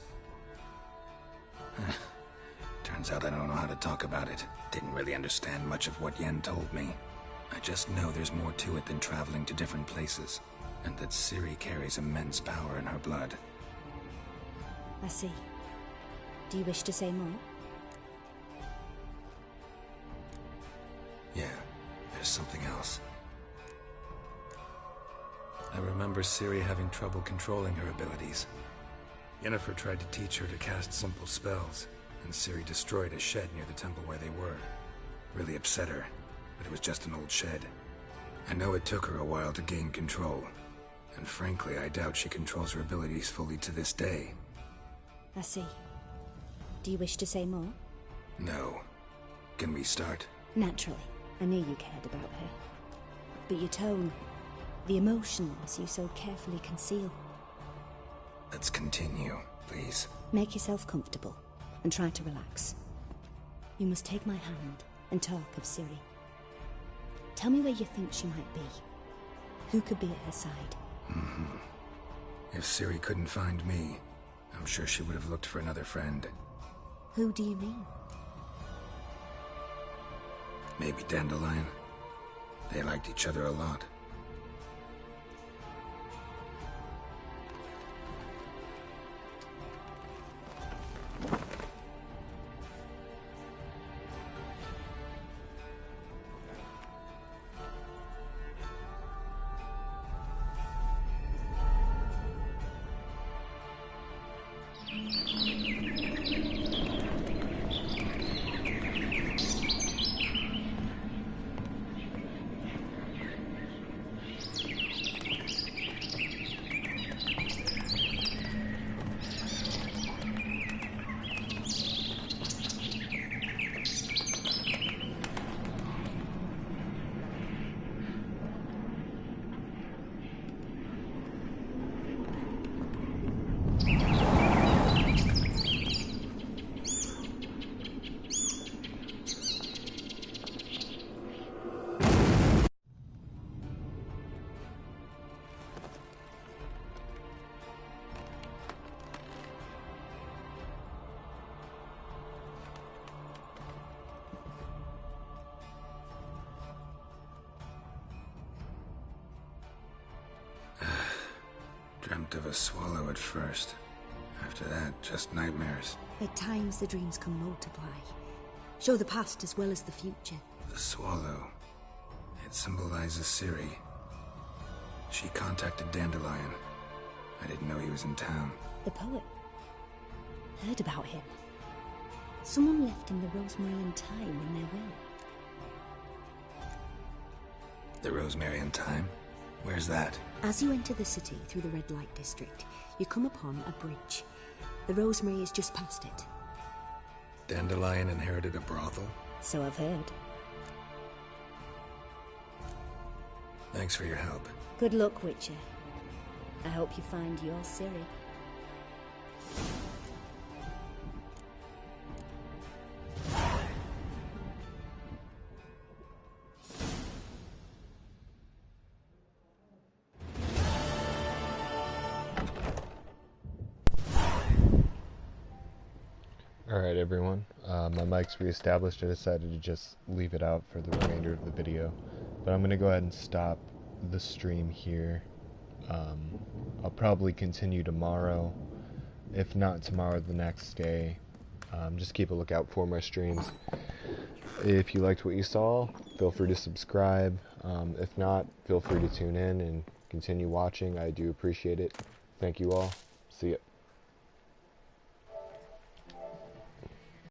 Turns out I don't know how to talk about it. Didn't really understand much of what Yen told me. I just know there's more to it than traveling to different places, and that Ciri carries immense power in her blood. I see. Do you wish to say more? Yeah, there's something else. I remember Ciri having trouble controlling her abilities. Yennefer tried to teach her to cast simple spells, and Ciri destroyed a shed near the temple where they were. Really upset her, but it was just an old shed. I know it took her a while to gain control, and frankly, I doubt she controls her abilities fully to this day. I see. Do you wish to say more? No. Can we start? Naturally. I knew you cared about her. But your tone, the emotions you so carefully conceal. Let's continue, please. Make yourself comfortable, and try to relax. You must take my hand and talk of Ciri. Tell me where you think she might be. Who could be at her side? If Ciri couldn't find me, I'm sure she would have looked for another friend. Who do you mean? Maybe Dandelion. They liked each other a lot. Dreamt of a swallow at first. After that, just nightmares. At times the dreams can multiply. Show the past as well as the future. The swallow. It symbolizes Ciri. She contacted Dandelion. I didn't know he was in town. The poet. Heard about him. Someone left him the Rosemary Thyme in their will. The Rosemary Thyme? Where's that? As you enter the city through the red light district, you come upon a bridge. The Rosemary is just past it. Dandelion inherited a brothel? So I've heard. Thanks for your help. Good luck, Witcher. I hope you find your Ciri. Alright everyone, my mic's reestablished. I decided to just leave it out for the remainder of the video. But I'm going to go ahead and stop the stream here. I'll probably continue tomorrow. If not tomorrow, the next day. Just keep a lookout for my streams. If you liked what you saw, feel free to subscribe. If not, feel free to tune in and continue watching. I do appreciate it. Thank you all. See ya.